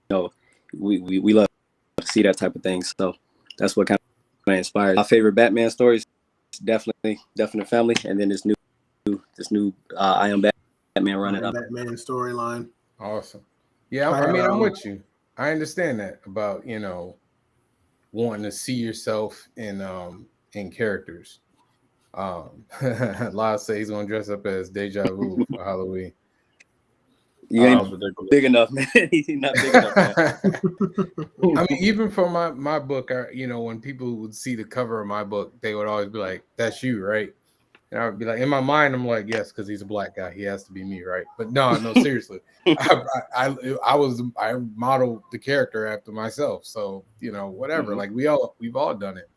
know, we love to see that type of thing. So that's what kind of inspired. My favorite Batman stories, definitely Family, and then this new I Am Batman running up. Batman storyline. Awesome. Yeah, I mean, I'm with you. I understand that about, you know, wanting to see yourself in characters. Lyle say he's gonna dress up as Deja Vu for Halloween. You ain't big enough, man. He's not big enough, man. I mean, even for my book, you know, when people would see the cover of my book, they would always be like, "That's you, right?" And I would be like, in my mind, I'm like, "Yes," because he's a black guy, he has to be me, right? But no, seriously, I modeled the character after myself, so you know, whatever. Like we've all done it,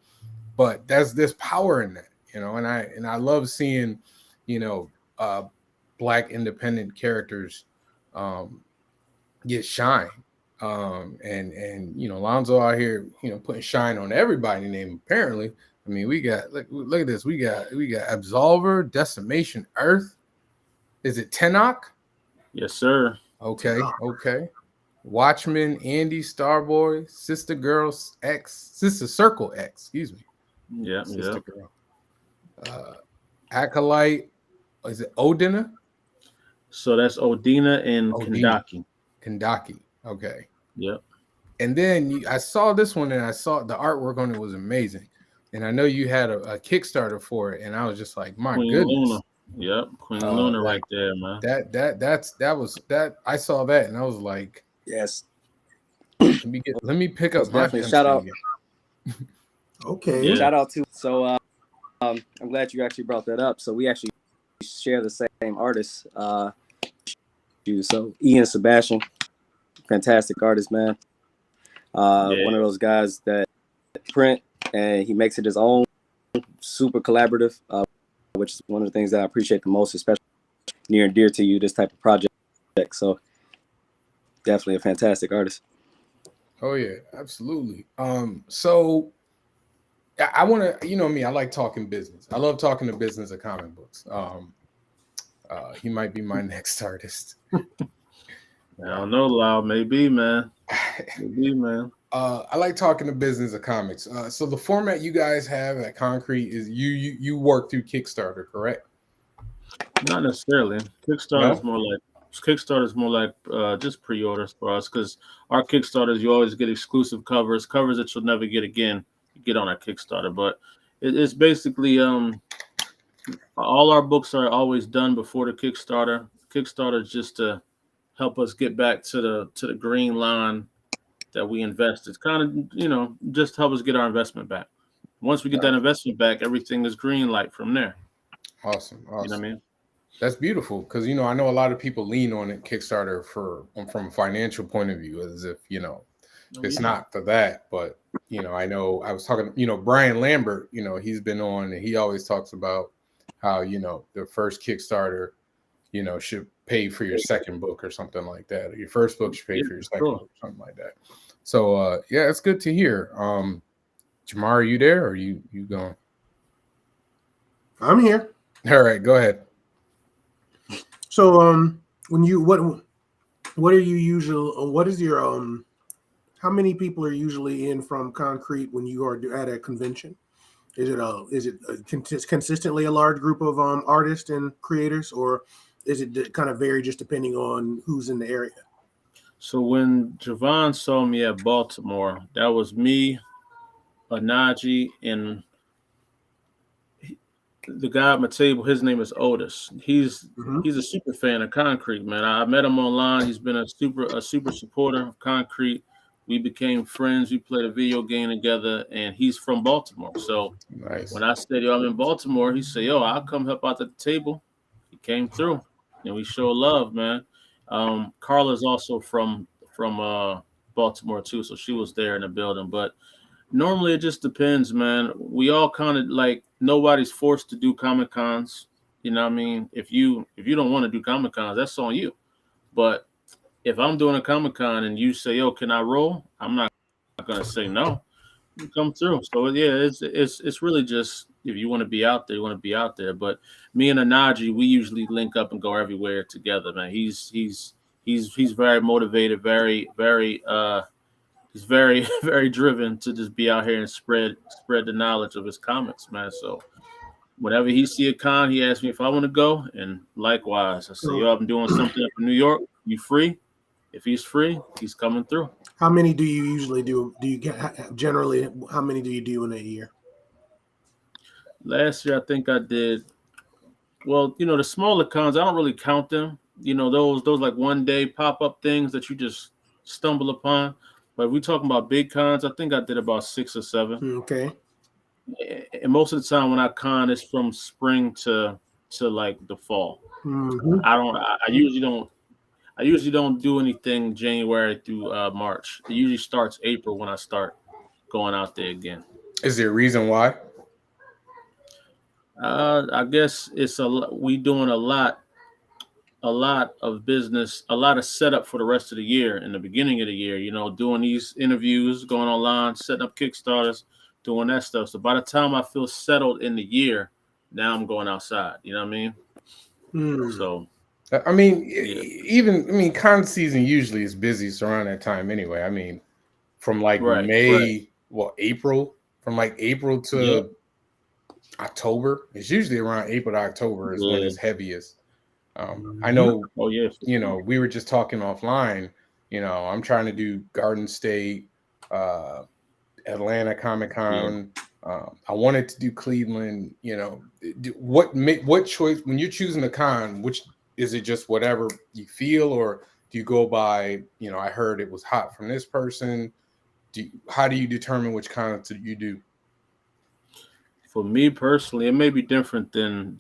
but there's power in that, you know, and I love seeing, you know, black independent characters get shine. And you know, Lonzo out here, you know, putting shine on everybody's name. Apparently, I mean, we got look at this. We got Absolver, Decimation Earth. Is it Tenok? Yes, sir. Okay. Watchmen, Andy, Starboy, Sister Girls X, Sister Circle X. Excuse me. Yeah, Sister Girl. Acolyte. Is it Odina? So that's Odina and Kandaki. Okay. Yep. And then I saw this one, and I saw the artwork on it was amazing. And I know you had a Kickstarter for it, and I was just like, my goodness. Luna. Yep, Queen Luna right there, man. That I saw that, and I was like, yes. Let me pick up my definitely shout out. Okay. Yeah. Shout out to I'm glad you actually brought that up. So we actually share the same artist. So Ian Sebastian, fantastic artist, man. One of those guys that print and he makes it his own, super collaborative, which is one of the things that I appreciate the most, especially near and dear to you, this type of project. So definitely a fantastic artist. Oh yeah, absolutely. So I want to, you know me, I like talking business. I love talking to business of comic books. He might be my next artist. I don't know, Lyle. Maybe, man. I like talking to business of comics. So the format you guys have at Konkret is you work through Kickstarter, correct? Not necessarily. Kickstarter is more like just pre-orders for us, because our Kickstarters, you always get exclusive covers that you'll never get again. You get on our Kickstarter, but it's basically all our books are always done before the Kickstarter. Kickstarter is just to help us get back to the green line that we invested. Kind of, you know, just help us get our investment back. Once we get that investment back, everything is green light from there. Awesome. You know what I mean? That's beautiful, because you know I know a lot of people lean on it Kickstarter from a financial point of view, as if, you know, it's not for that. But you know, I know I was talking, you know, Brian Lambert, you know, he's been on and he always talks about how, you know, the first Kickstarter, you know, should pay for your second book or something like that. Or your first book should pay for your second book, something like that. So yeah, it's good to hear. Jamar, are you there, or are you going? I'm here. All right, go ahead. So when you what are you usually, what is your how many people are usually in from Konkret when you are at a convention? Is it consistently a large group of artists and creators, or is it kind of vary just depending on who's in the area? So when Javon saw me at Baltimore, that was me, Anaji, and the guy at my table, his name is Otis. He's Mhm. he's a super fan of Concrete, man. I met him online. He's been a super supporter of Concrete. We became friends. We played a video game together, and he's from Baltimore. So Nice. when I said, "Yo, I'm in Baltimore," he said, "Yo, I'll come help out at the table." He came through, and we show love, man. Carla's also from Baltimore too, so she was there in the building. But normally it just depends, man. We all kind of like nobody's forced to do Comic Cons. You know what I mean? If you don't want to do Comic Cons, that's on you. But if I'm doing a Comic Con and you say, "Yo, can I roll?" I'm not gonna say no. You come through. So yeah, it's really just if you want to be out there, you want to be out there. But me and Anaji, we usually link up and go everywhere together, man. He's very motivated, he's very very driven to just be out here and spread the knowledge of his comics, man. So whenever he see a con, he asks me if I want to go, and likewise, I say, So, "Yo, I'm doing something up in New York. You free?" If he's free, he's coming through. how many do you usually do? Do you get generally? How many do you do in a year? Last year, I think I did. Well, the smaller cons, I don't really count them. Those like 1 day pop up things that you just stumble upon. But if we talking about big cons, I think I did about 6 or 7. Okay. And most of the time when I con, it's from spring to like the fall. Hmm. I usually don't do anything January through March. It usually starts April when I start going out there again. Is there a reason why? I guess we doing a lot of business, a lot of setup for the rest of the year. In the beginning of the year, doing these interviews, going online, setting up Kickstarters, doing that stuff. So by the time I feel settled in the year, now I'm going outside. You know what I mean? Hmm. So I mean, yeah. con season usually is busy around that time anyway. I mean, from like Right. April, from like April Yeah. to October. It's usually around April to October is when Yeah. it's heaviest. I Mhm. know, Oh yeah. For sure. we were just talking offline. I'm trying to do Garden State, Atlanta Comic Yeah. Con. I wanted to do Cleveland. What choice when you're choosing a con? Which is it? Just whatever you feel, or do you go by? I heard it was hot from this person. How do you determine which con you do? For me personally, it may be different than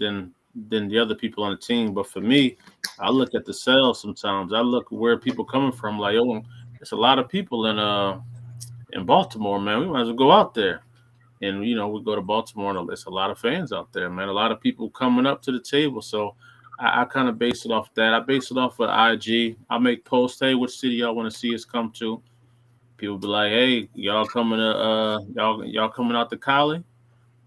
the other people on the team, but for me, I look at the sales sometimes. I look where people coming from. Like, oh, there's a lot of people in Baltimore, man. We might as well go out there. And we go to Baltimore, and there's a lot of fans out there, man. A lot of people coming up to the table. So I kind of base it off that. I base it off of IG. I make posts. Hey, which city y'all want to see us come to? People be like, hey, y'all coming to y'all coming out to Cali?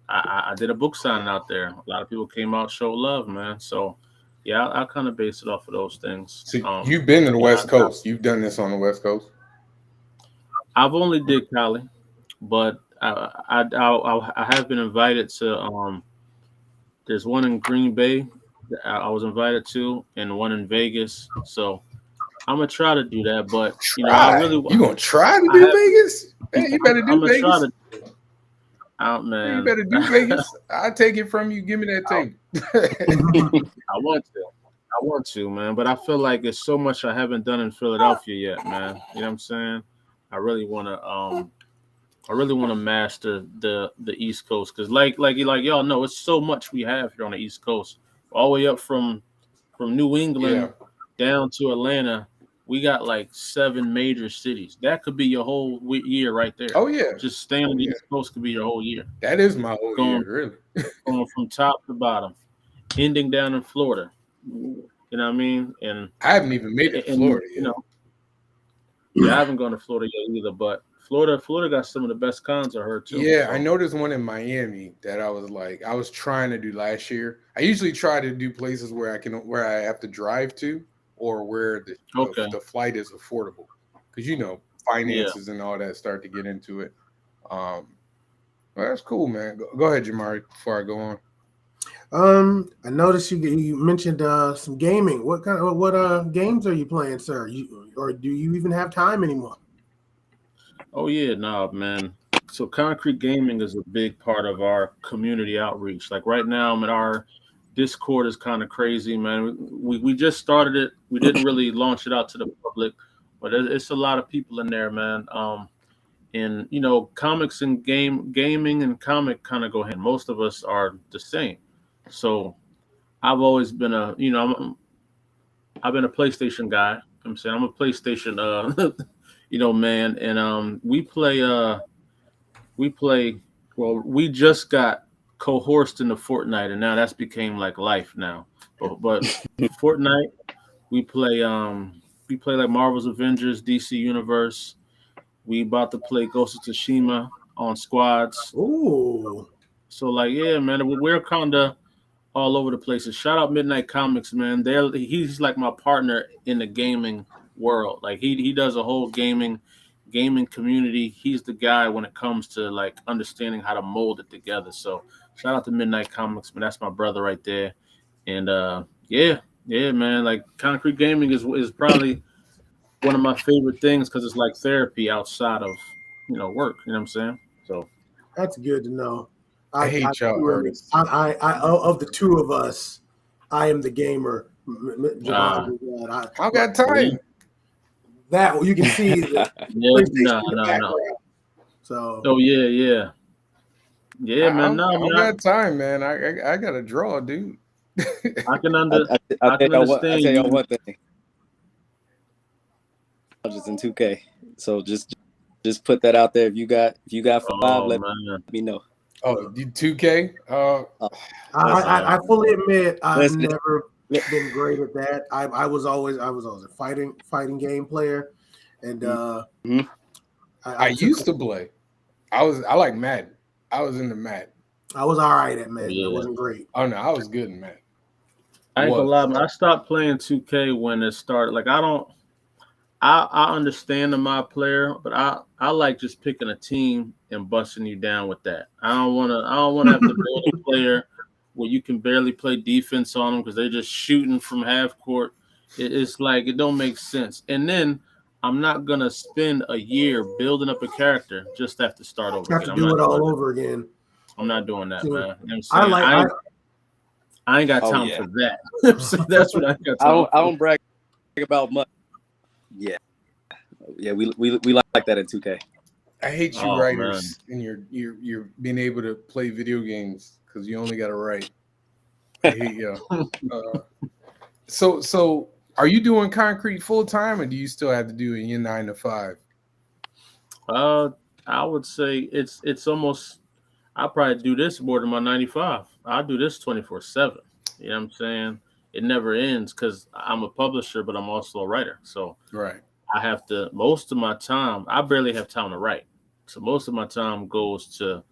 I did a book signing out there. A lot of people came out, showed love, man. So yeah, I kind of base it off of those things. So you've been to the Yeah, West Coast. You've done this on the West Coast. I've only did Cali, but I have been invited to. There's one in Green Bay that I was invited to, and one in Vegas. So I'm gonna try to do that, but I Try. really You gonna try to I do have. Vegas? Hey, you better I'm do gonna try Vegas. to. Out, Hey, you man. better do Vegas. I'll take it from you. Give me that tape. I want to. I want to, man, but I feel like there's so much I haven't done in Philadelphia yet, man. You know what I'm saying? I really want to master the East Coast because like y'all know, it's so much we have here on the East Coast, all the way up from New Yeah. England down to Atlanta. We got like 7 major cities. That could be your whole year right there. Oh yeah. Just staying on the East Coast could be your whole year. That is my whole Going year, really. going from top to bottom, ending down in Florida. You know what I mean? And I haven't even made it to Florida yet. Yeah, I haven't gone to Florida yet either, but Florida got some of the best cons I heard too. Yeah, So. I know there's one in Miami that I was trying to do last year. I usually try to do places where I have to drive to, or where Okay. the flight is affordable, because finances and all that start to get into it. Well, that's cool, man. Go ahead, Jamari, before I go on. I noticed you mentioned some gaming. What games are you playing, sir? Or do you even have time anymore? Oh yeah, nah, man. So Concrete Gaming is a big part of our community outreach. Like right now, our Discord is kind of crazy, man. We just started it. We didn't really launch it out to the public, but it's a lot of people in there, man. And comics and gaming and comic kind of go hand. Most of us are the same. So I've always been I've been a PlayStation guy. I'm saying I'm a PlayStation man, and we play. Well, we just got coerced into Fortnite, and now that's became like life now. But Fortnite, we play like Marvel's Avengers, DC Universe. We about to play Ghost of Tsushima on squads. Ooh. So like, yeah, man, we're kind of all over the place. And shout out Midnight Comics, man. He's like my partner in the gaming world. Like he does a whole gaming community. He's the guy when it comes to like understanding how to mold it together. So shout out to Midnight Comics, man. That's my brother right there. And yeah, man. Like Concrete Gaming is probably one of my favorite things because it's like therapy outside of work. You know what I'm saying? So That's good to know. I hate y'all artists. I of the two of us, I am the gamer. Ah. I got time. That you can see the Yeah, PlayStation in the no. background. So Oh yeah, man. No, I man, got time, man. I got to draw, dude. I can I tell understand y'all you. one thing. Just in 2K. So just put that out there. If you got 5, let me know. Oh, you 2K? I fully admit I've Listen. never been great at that. I was always a fighting game player, and I used to play. I like Madden. I was into Madden. I was all right at Madden. Yeah. I wasn't great. Oh no, I was good in Madden. I ain't gonna lie, man. I stopped playing 2K when it started. Like I understand the my player, but I like just picking a team and busting you down with that. I don't wanna have to build a player where you can barely play defense on them because they're just shooting from half court. It's like it don't make sense. And then I'm not gonna spend a year building up a character just to have to start over. Have to do it all over again. I'm not doing that, man. You know what I'm saying? I ain't got time for that. So that's what I got time I don't brag about much. Yeah, we like that in 2K. I hate you writers and you're being able to play video games because you only got to write. I hate you. So are you doing Concrete full time, or do you still have to do it in your 9 to 5? I would say it's almost. I probably do this more than my 95. I do this 24/7. You know what I'm saying? It never ends because I'm a publisher, but I'm also a writer. So right, I have to. Most of my time, I barely have time to write. So most of my time goes to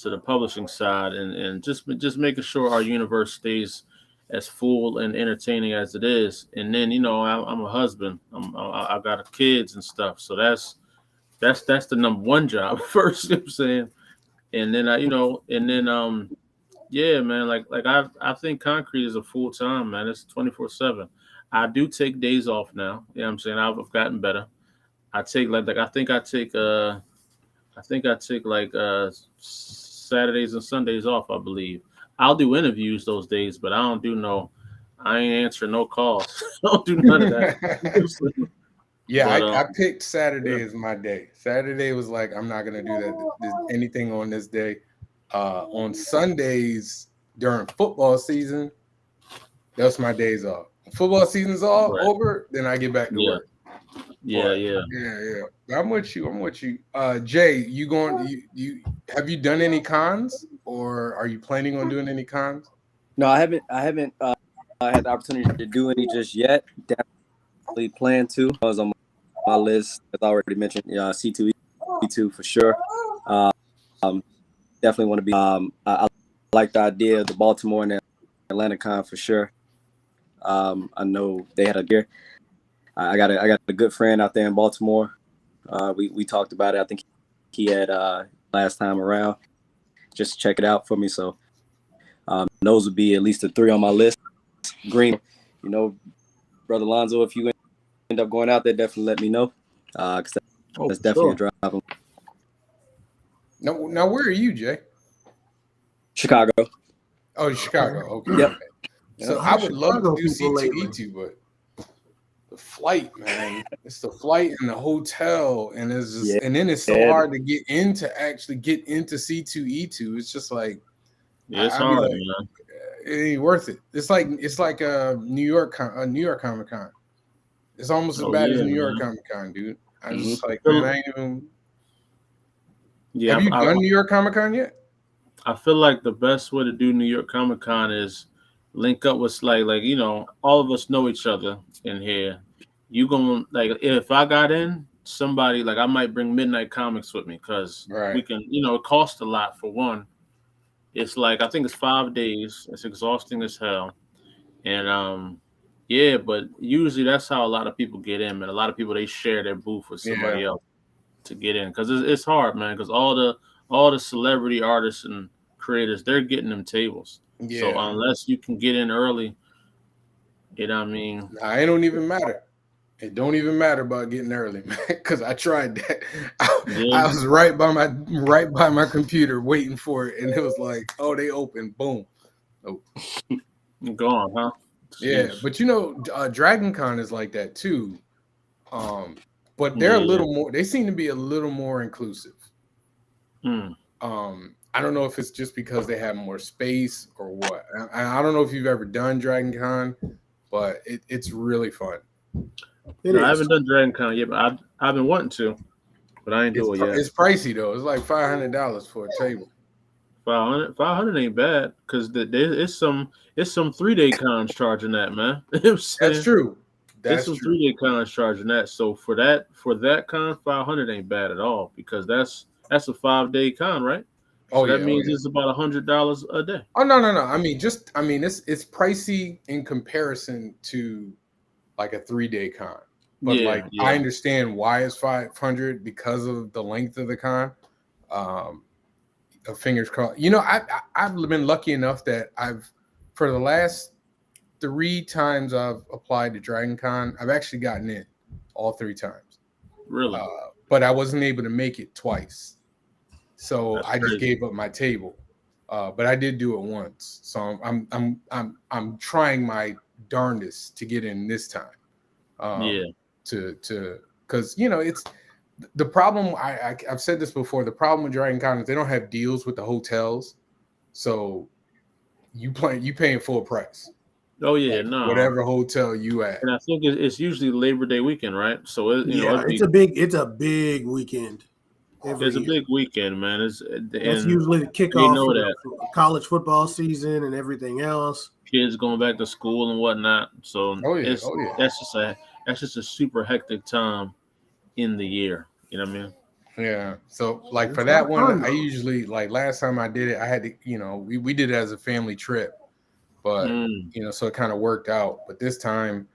the publishing side and just making sure our universe stays as full and entertaining as it is. And then I'm a husband. I got kids and stuff. So that's the number one job first. You know what I'm saying? And then yeah, man, like I think Concrete is a full time, man. It's 24/7. I do take days off now. You know what I'm saying? I've gotten better. I take like I think I take like Saturdays and Sundays off, I believe. I'll do interviews those days, but I ain't answering no calls. I don't do none of that. Yeah, I picked Saturday as my day. Saturday was like, I'm not gonna do anything on this day. On Sundays during football season, that's my days off. Football season's all over, then I get back to work. Yeah. I'm with you. Jay, you have you done any cons, or are you planning on doing any cons? No, I haven't had the opportunity to do any just yet. Definitely plan to. I was on my list, as I already mentioned. C2, E2 for sure. Definitely want to be. I like the idea of the Baltimore and Atlanta con for sure. I know they had a gear. I got a good friend out there in Baltimore. We talked about it. I think he had last time around. Just check it out for me. So those would be at least the 3 on my list. Green, Brother Lonzo, if you end up going out there, definitely let me know. Because that's definitely a drive. Now where are you, Jay? Chicago. Oh, Chicago. Okay. Yep. Okay. So Yeah. I would love to Chicago do people lately. C2E2, but the flight, man, it's the flight and the hotel, and it's just, Yeah. and then it's so hard to get into C2E2. It's just like Yeah, it's I'd be hard, like, man. it ain't worth it. It's like a New York Comic Con. It's almost as Oh bad as yeah, New York man. Comic Con, dude. I Mhm. just like, man, I ain't even. Yeah, Have you I done New York Comic Con yet? feel like the best way to do New York Comic Con is link up with like all of us know each other in here. You gonna like if I got in somebody like I might bring Midnight Comics with me because Right. we can it costs a lot for one. It's like I think it's 5 days. It's exhausting as hell, and yeah, but usually that's how a lot of people get in. Man, a lot of people they share their booth with somebody Yeah. else to get in because it's hard, man. Because all the celebrity artists and creators they're getting them tables. So Yeah. unless you can get in early, you know what I mean. Nah, it don't even matter. It don't even matter about getting early, man. Because I tried that. I Yeah, was right by my computer waiting for it, and it was like, oh, they open, boom. Oh, gone, huh? yeah, Jeez. but Dragon Con is like that too. But they're a Yeah. little more. They seem to be a little more inclusive. Mm. I don't know if it's just because they have more space or what. I don't know if you've ever done Dragon Con, but it's really fun. It No, I is. haven't done Dragon Con yet, but I've been wanting to, but I ain't do it yet. It's pricey though. It's like $500 for a table. 500 ain't bad because it's some 3-day cons charging that, man. You know what I'm saying? That's true. It's That's some true. 3-day cons charging that. So for that con, 500 ain't bad at all because that's a 5-day con, right? Oh So that yeah. means it's about $100 a day. Oh no. I mean, it's pricey in comparison to like a 3-day con. But like I Yeah. understand why it's 500 because of the length of the con. Fingers crossed. I've been lucky enough that for the last 3 times I've applied to Dragon Con, I've actually gotten in all 3 times. Really? But I wasn't able to make it twice. So That's I just crazy. gave up my table. But I did do it once. So I'm trying my darndest to get in this time. Yeah. To because it's the problem. I've said this before. The problem with Dragon Con is they don't have deals with the hotels, so you paying full price. Oh yeah, Like no. whatever hotel you at. And I think it's usually Labor Day weekend, right? So Yeah, it'd be it's a big weekend every it's a year. big weekend, man. That's And usually the they kickoff know for that the college football season and everything else. kids going back to school and whatnot. So Oh yeah. Oh yeah. that's just a super hectic time in the year. You know what I mean? Yeah. So like for It's a that lot of one, fun, I though. usually like last time I did it, I had to, we did it as a family trip, but Mm. so it kind of worked out. But this time,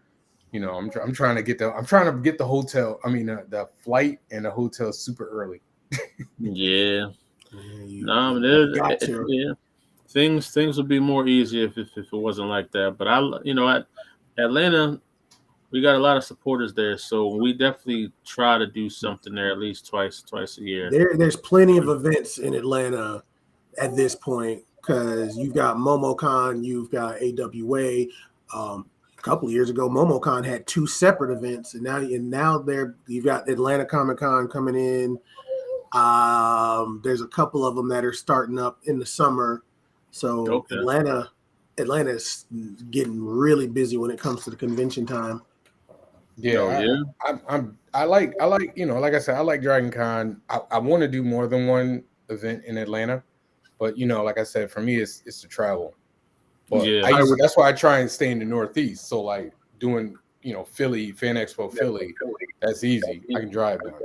I'm trying to get the hotel. I mean, the flight and the hotel super early. Yeah. Yeah, No, but you got to. yeah. Things would be more easy if it wasn't like that. But at Atlanta, we got a lot of supporters there, so we definitely try to do something there at least twice a year. There's plenty of events in Atlanta at this point because you've got MomoCon, you've got AWA. A couple of years ago, MomoCon had 2 separate events, and now you've got Atlanta Comic Con coming in. There's a couple of them that are starting up in the summer, so Okay. Atlanta's getting really busy when it comes to the convention time. Yeah, Oh, yeah. I like like I said, I like Dragon Con. I want to do more than one event in Atlanta, but like I said, for me it's to travel. But Yeah. that's why I try and stay in the Northeast. So like doing Philly Fan Expo Philly, that's easy. I can drive down.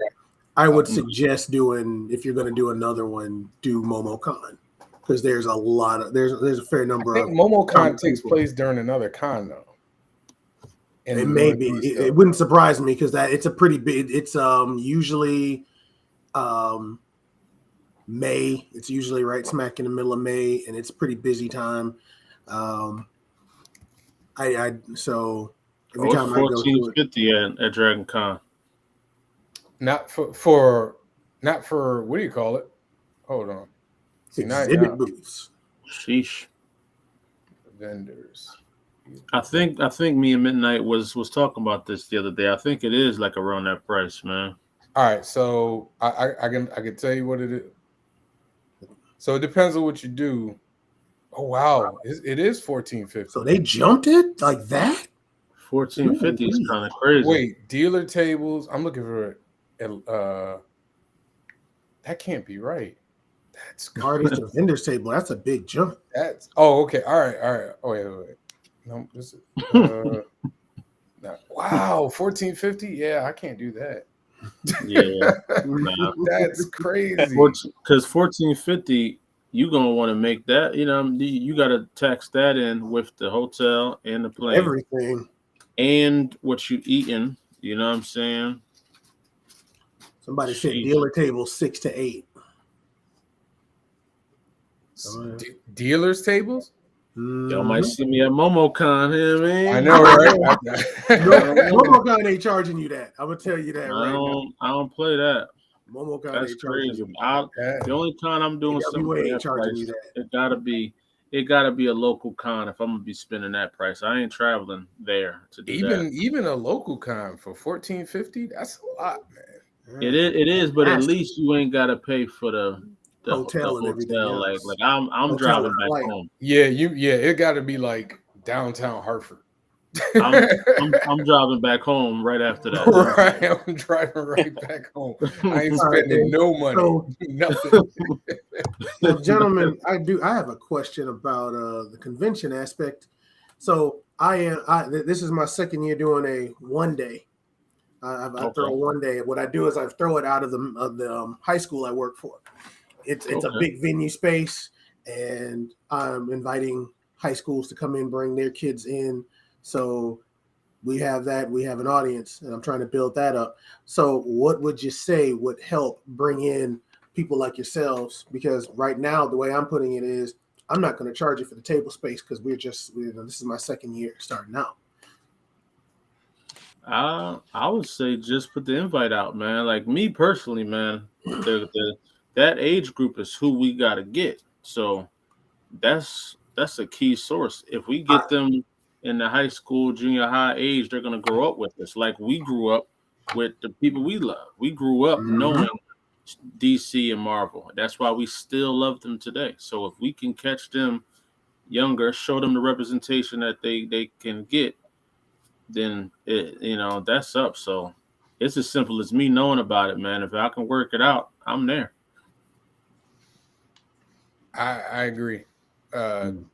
I would suggest if you're going to do another one, do MomoCon because there's a fair number I of think MomoCon comic takes people. place during another con though. It may be. It wouldn't surprise me because it's a pretty big. It's usually May. It's usually right smack in the middle of May, and it's a pretty busy time. So every It's time I go to it, 1450 at Dragon Con. Not for what do you call it? Hold on. See, Exhibit now booths. Sheesh. vendors. I think me and Midnight was talking about this the other day. I think it is like around that price, man. All right, so I can tell you what it is. So it depends on what you do. Oh wow, it is $14.50. So they jumped it like that? 1450 is Ooh-wee. kind of crazy. Wait, dealer tables. I'm looking for that can't be right. That's Artist to vendors table. That's a big jump. That's okay. All right. Oh wait. No, this is wow, 1450. Yeah, I can't do that. Yeah, nah. That's crazy. Because 1450, you gonna want to make that. You got to tax that in with the hotel and the plane, Everything. and what you eating. You know what I'm saying? Somebody said Sheesh. dealer table 6 to 8. Dealers tables. Y'all might see me at MomoCon. You know what I mean? I know, right? MomoCon ain't charging you that. I'm gonna tell you that right now. I don't play that. MomoCon That's ain't charging crazy. you. The only con I'm doing something for ain't that charging you price, that. it gotta be a local con if I'm gonna be spending that price. I ain't traveling there to do that. Even a local con for $14.50. That's a lot, man. It is, but at Nasty. least you ain't gotta pay for the Hotel and everything Like else. I'm Hotel driving and back flight. home. Yeah, it got to be like downtown Hartford. I'm driving back home right after that. Right, I'm driving right back home. I ain't spending no money, nothing. Well, gentlemen, I have a question about the convention aspect. So this is my second year doing a one day. I throw one day. What I do is I throw it out of the high school I work for. It's a big venue space, and I'm inviting high schools to come in, bring their kids in. So we have that. We have an audience, and I'm trying to build that up. So what would you say would help bring in people like yourselves? Because right now, the way I'm putting it is, I'm not going to charge you for the table space because this is my second year starting out. I would say just put the invite out, man. Like me personally, man, that age group is who we gotta get. So that's a key source. If we get them in the high school, junior high age, they're gonna grow up with us. Like we grew up with the people we love. We grew up knowing DC and Marvel. That's why we still love them today. So if we can catch them younger, show them the representation that they can get, then that's up. So it's as simple as me knowing about it, man. If I can work it out, I'm there. I agree. Oh,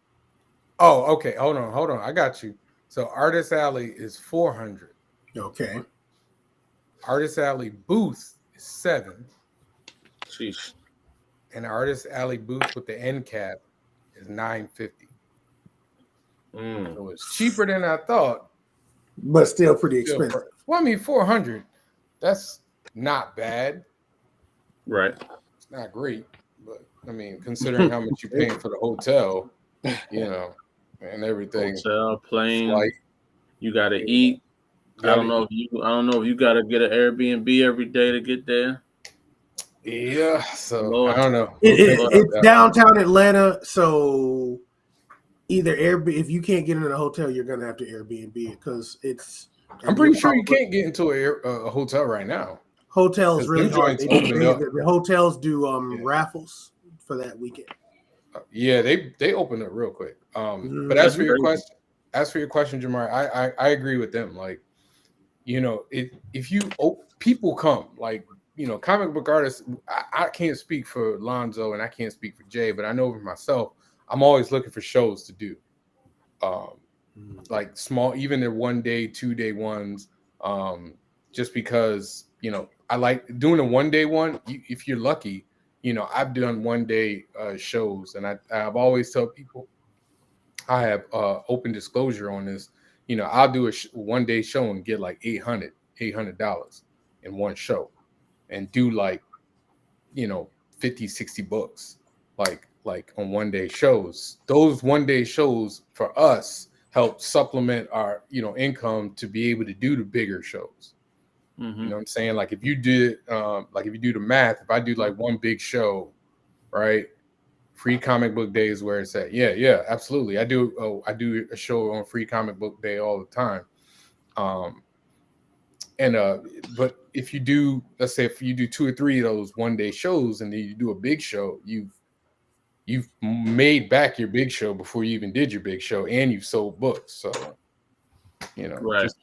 okay. Hold on. I got you. So Artist Alley is 400. Okay. Artist Alley booth is 7. Sheesh. And Artist Alley booth with the end cap is $9.50. So it's cheaper than I thought, but still pretty expensive. Well, I mean, 400. That's not bad. Right. It's not great, but I mean, considering how much you're paying for the hotel, and everything. Hotel, plane, flight, you got to eat. I don't know if you got to get an Airbnb every day to get there. Yeah, so Lord. I don't know. It's downtown Atlanta, so either if you can't get into the hotel, you're gonna have to Airbnb it because it's. I'm pretty sure you can't get into a hotel right now. Hotels really hard. The hotels do raffles for that weekend. Yeah, they open it real quick. But as for your question, Jamar, I agree with them. Like, if people come, like, comic book artists, I can't speak for Lonzo and I can't speak for Jay, but I know for myself, I'm always looking for shows to do. Like small, even their 1 day, 2 day ones, just because, I like doing a 1 day one. If you're lucky, I've done 1 day shows, and I've always tell people, I have open disclosure on this. I'll do a 1 day show and get like $800 in one show, and do like 50, 60 books, like on 1 day shows. Those 1 day shows for us help supplement our income to be able to do the bigger shows. You know what I'm saying? Like if you do the math, if I do like one big show right? Free Comic Book Day is where it's at. Yeah, absolutely. I do a show on Free Comic Book Day all the time. And but if you do, let's say if you do 2 or 3 of those one-day shows and then you do a big show, you've made back your big show before you even did your big show, and you've sold books. So, Right. just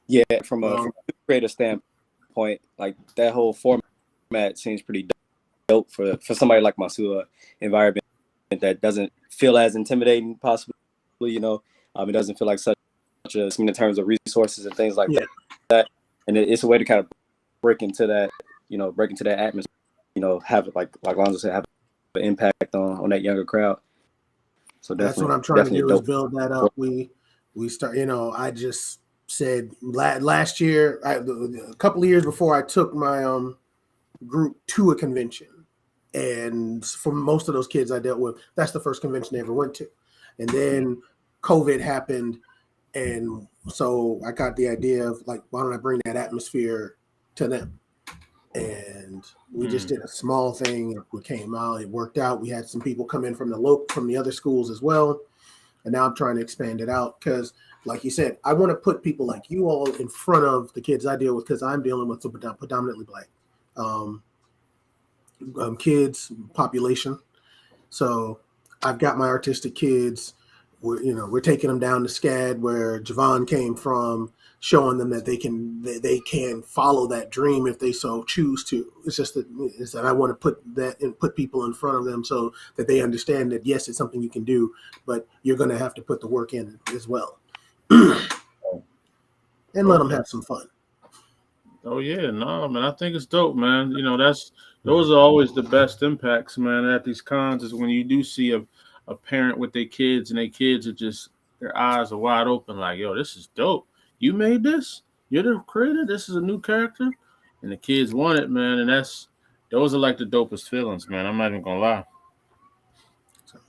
Yeah, from a creator standpoint, like that whole format seems pretty dope for somebody like Masua environment that doesn't feel as intimidating, possibly. It doesn't feel like such a in terms of resources and things like that. And it's a way to kind of break into that atmosphere. Have like Lonzo said, have an impact on that younger crowd. So that's what I'm trying to do is build that up. We start. I just said last year, a couple of years before, I took my group to a convention, and for most of those kids I dealt with, that's the first convention they ever went to. And then COVID happened, and so I got the idea of like, why don't I bring that atmosphere to them? And we just did a small thing. It came out. It worked out. We had some people come in from the other schools as well. And now I'm trying to expand it out because, like you said, I want to put people like you all in front of the kids I deal with, because I'm dealing with predominantly Black kids population. So I've got my artistic kids. We're taking them down to SCAD where Javon came from, showing them that they can follow that dream if they so choose to. It's just that I want to put people in front of them so that they understand that yes, it's something you can do, but you're going to have to put the work in as well, and let them have some fun. Oh yeah, no, man. I think it's dope, man. Those are always the best impacts, man, at these cons is when you do see a parent with their kids and their kids are just their eyes are wide open, like, yo, this is dope. You made this? You're the creator? This is a new character? And the kids want it, man. And those are like the dopest feelings, man. I'm not even gonna lie. You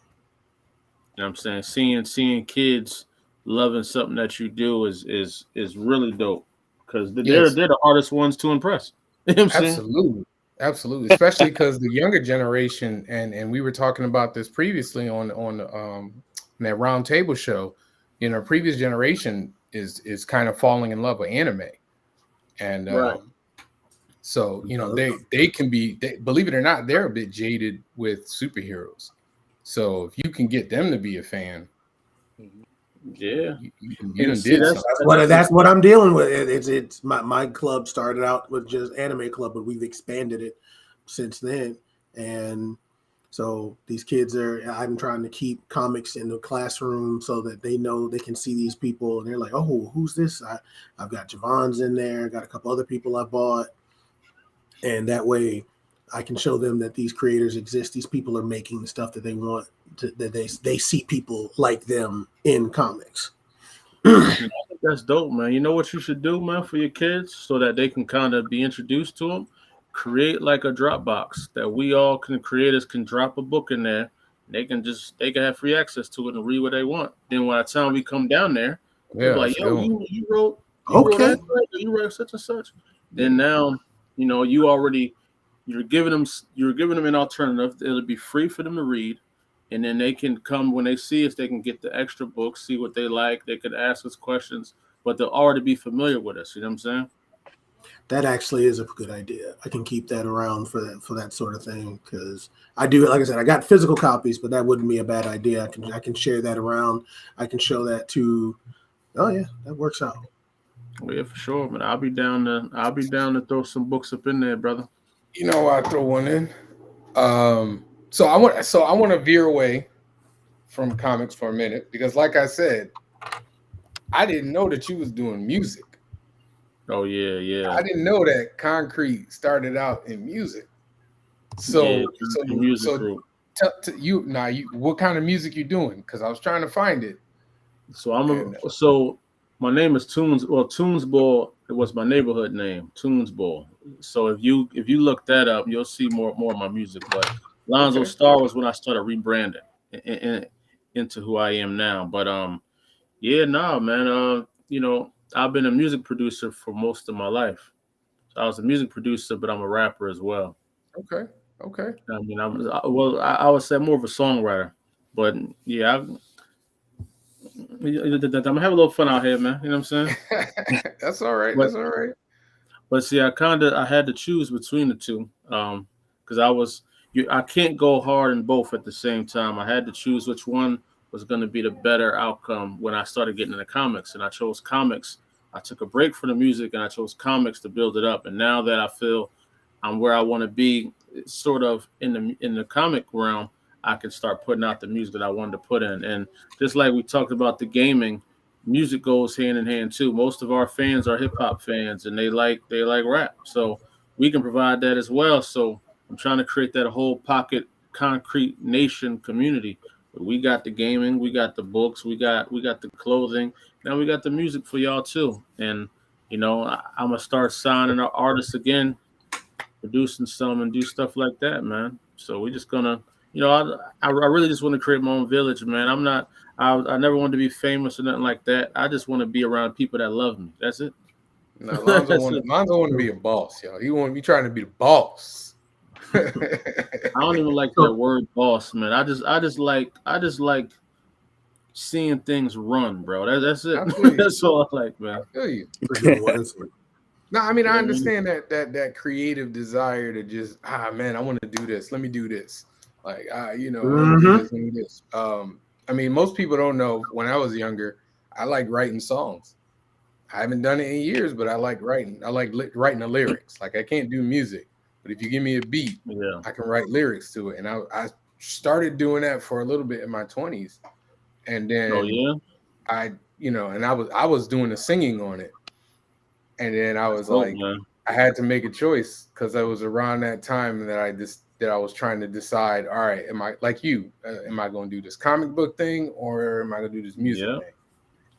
know what I'm saying? Seeing kids loving something that you do is really dope. Because they're the hardest ones to impress. You know what I'm saying? Absolutely. Especially because the younger generation, and we were talking about this previously on that round table show, previous generation is kind of falling in love with anime. And right. So they can be, believe it or not, they're a bit jaded with superheroes. So if you can get them to be a fan, yeah, that's what I'm dealing with. It's my club started out with just anime club, but we've expanded it since then. And so these kids I'm trying to keep comics in the classroom so that they know they can see these people and they're like, oh, who's this? I've got Javon's in there. I got a couple other people I bought. And that way I can show them that these creators exist. These people are making the stuff that they want, that they see people like them in comics. I think that's dope, man. You know what you should do, man, for your kids so that they can kind of be introduced to them? Create like a Dropbox that we all creators can drop a book in there. They can have free access to it and read what they want. Then by the time we come down there, they're like, yo, you wrote that, you wrote such and such. Then now, you're giving them an alternative. It'll be free for them to read. And then they can come when they see us, they can get the extra books, see what they like. They could ask us questions, but they'll already be familiar with us. You know what I'm saying? That actually is a good idea. I can keep that around for that sort of thing because I do, like I said, I got physical copies, but that wouldn't be a bad idea. I can share that around. I can show that to. Oh yeah, that works out. Well, yeah, for sure, man. I'll be down to throw some books up in there, brother. I throw one in. So I want to veer away from comics for a minute because, like I said, I didn't know that you was doing music. Oh yeah. I didn't know that Konkret started out in music. So what kind of music you doing? Because I was trying to find it. So my name is Tunes. Well, Tunesball. It was my neighborhood name, Tunesball. So if you look that up, you'll see more of my music. But Lonzo Star was when I started rebranding into who I am now. But man. I've been a music producer for most of my life. So I was a music producer, but I'm a rapper as well. Okay. Okay. I mean, I would say more of a songwriter, but yeah, I'm gonna have a little fun out here, man. You know what I'm saying? That's all right. But That's all right. But see, I had to choose between the two, because I can't go hard in both at the same time. I had to choose which one was going to be the better outcome when I started getting into comics, and I chose comics. I took a break from the music, and I chose comics to build it up. And now that I feel I'm where I want to be, sort of in the comic realm, I can start putting out the music that I wanted to put in. And just like we talked about the gaming, music goes hand in hand too. Most of our fans are hip hop fans, and they like rap, so we can provide that as well. So I'm trying to create that whole pocket concrete nation community. We got the gaming, we got the books, we got the clothing. Now we got the music for y'all too. And I'm gonna start signing our artists again, producing some and do stuff like that, man. So we're just gonna, I really just want to create my own village, man. I'm not, I never wanted to be famous or nothing like that. I just want to be around people that love me. That's it. No, That's it. Lonzo want to be a boss, yo. He want to be trying to be the boss. I don't even like that So, word boss, man. I just like seeing things run, bro. That's it. I feel you. That's all I like, I man. feel you. that's a good one. That's good. No, I mean You know I what I mean? understand that creative desire to just man, I want to do this. Let me do this. Like let me do Mm-hmm. this. Let me do this. I mean most people don't know. When I was younger, I like writing songs. I haven't done it in years, but I like writing. I like writing the lyrics. Like I can't do music, but if you give me a beat, Yeah. I can write lyrics to it. And I started doing that for a little bit in my 20s, and Oh then yeah. and I was doing the singing on it, and then I was Oh like, man. I had to make a choice because I was around that time that I was trying to decide. All right, am I like you? Am I going to do this comic book thing or am I going to do this music Yeah. thing?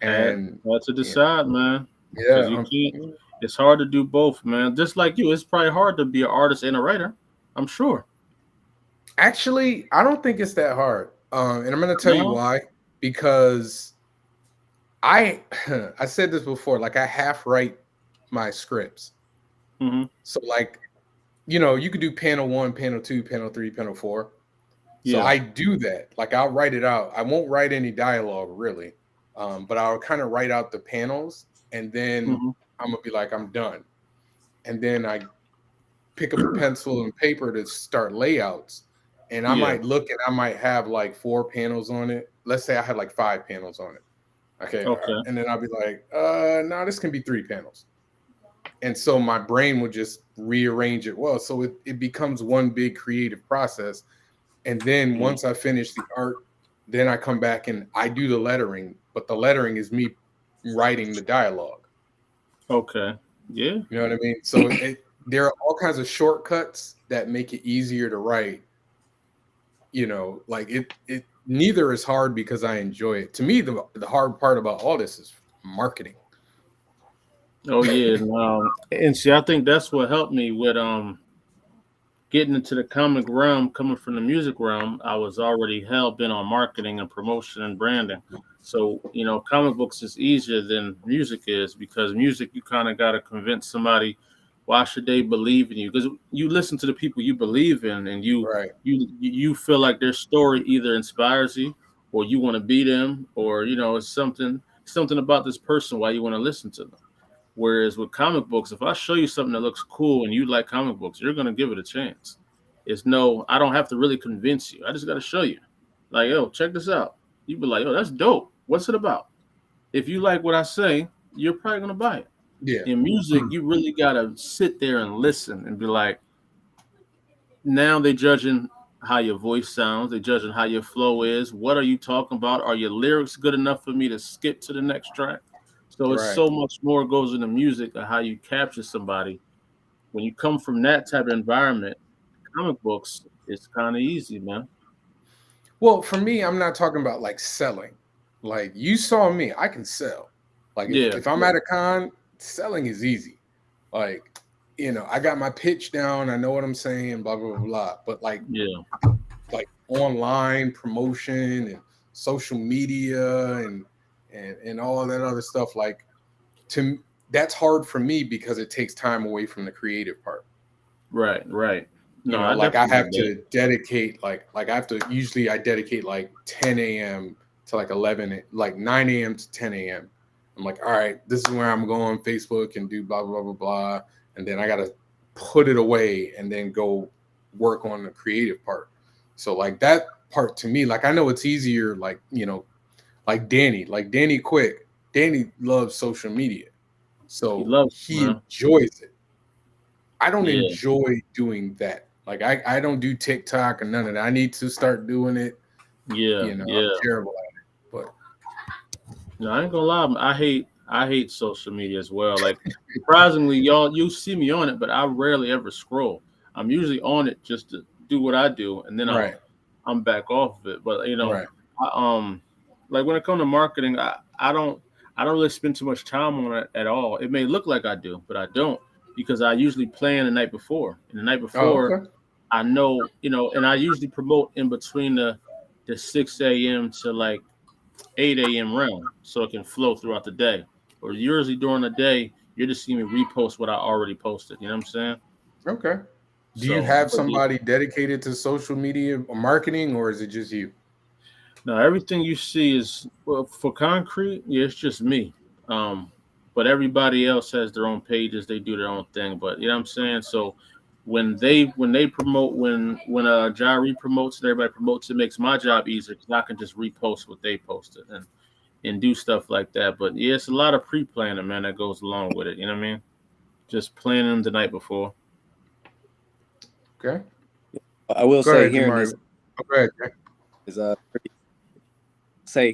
Had And had to you know, decide, man. Because yeah, you can't. It's hard to do both, man. Just like you, it's probably hard to be an artist and a writer. I'm sure. actually, I don't think it's that hard. And I'm going to tell you No. why. Because I I said this before. Like I half write my scripts. Hmm. So like you could do panel one, panel two, panel three, panel four. So Yeah. I do that. Like I'll write it out. I won't write any dialogue really, but I'll kind of write out the panels, and then Hmm. I'm gonna be like, I'm done. And then I pick up a pencil and paper to start layouts, and I Yeah. might look and I might have like 4 panels on it. Let's say I had like 5 panels on it. Okay, Okay. and then I'll be like, no, this can be 3 panels. And so my brain would just rearrange it well, so it becomes one big creative process. And then Yeah. once I finish the art, then I come back and I do the lettering, but the lettering is me writing the dialogue. Okay. Yeah. You know what I mean? So there are all kinds of shortcuts that make it easier to write. Like it neither is hard because I enjoy it. To me, the hard part about all this is marketing. Oh yeah. And see, I think that's what helped me with getting into the comic realm, coming from the music realm. I was already hell bent on marketing and promotion and branding. So, comic books is easier than music is, because music, you kind of got to convince somebody why should they believe in you, because you listen to the people you believe in, and Right. you feel like their story either inspires you, or you want to be them, or it's something about this person why you want to listen to them. Whereas with comic books, if I show you something that looks cool and you like comic books, you're gonna give it a chance. I don't have to really convince you. I just gotta show you. Like, yo, check this out. You be like, yo, that's dope. What's it about? If you like what I say, you're probably gonna buy it. Yeah. In music, Hmm. you really gotta sit there and listen and be like, now they judging how your voice sounds, they judging how your flow is. What are you talking about? Are your lyrics good enough for me to skip to the next track? So it's Right. so much more goes into music and how you capture somebody. When you come from that type of environment, comic books, it's kind of easy, man. Well, for me, I'm not talking about like selling. Like you saw me, I can sell. Like if, Yeah, if I'm yeah, at a con, selling is easy. Like, I got my pitch down, I know what I'm saying, blah, blah, blah, blah. But yeah, like online promotion and social media and all of that other stuff, like that's hard for me because it takes time away from the creative part. right, right. You No, know, I like I definitely have get that. to dedicate like I have to usually I dedicate like 10 a.m. to like 11, like 9 a.m. to 10 a.m. I'm like, all right, this is where I'm going on Facebook and do blah blah blah blah, and then I gotta put it away and then go work on the creative part. So like that part to me, like I know it's easier, like you know, like Danny Quick. Danny loves social media, He so loves it, he man. enjoys it. I don't Yeah, enjoy doing that. Like I don't do TikTok or none of that. I need to start doing it. yeah, You know, I'm yeah. terrible at it. But No, I ain't gonna lie. I hate social media as well. Like surprisingly, y'all you see me on it, but I rarely ever scroll. I'm usually on it just to do what I do, and then right, I'm back off of it. But right. like when it comes to marketing, I don't really spend too much time on it at all. It may look like I do, but I don't because I usually plan the night before. And the night Oh, before, okay. I know, and I usually promote in between the 6 a.m. to like 8 a.m. realm so it can flow throughout the day. Or usually during the day, you're just seeing me repost what I already posted. You know what I'm saying? Okay. Do you So, have but yeah, somebody dedicated to social media or marketing, or is it just you? now everything you see is well, for concrete. Yeah, it's just me. Um, but everybody else has their own pages. They do their own thing. But you know what I'm saying? So when they promote when Jari promotes and everybody promotes, it makes my job easier because I can just repost what they posted and do stuff like that. But yeah, it's a lot of pre-planning, man, that goes along with it. You know what I mean? Just planning the night before. Okay. I will Go say ahead, hearing Jamari. this Oh, go ahead. Jack. is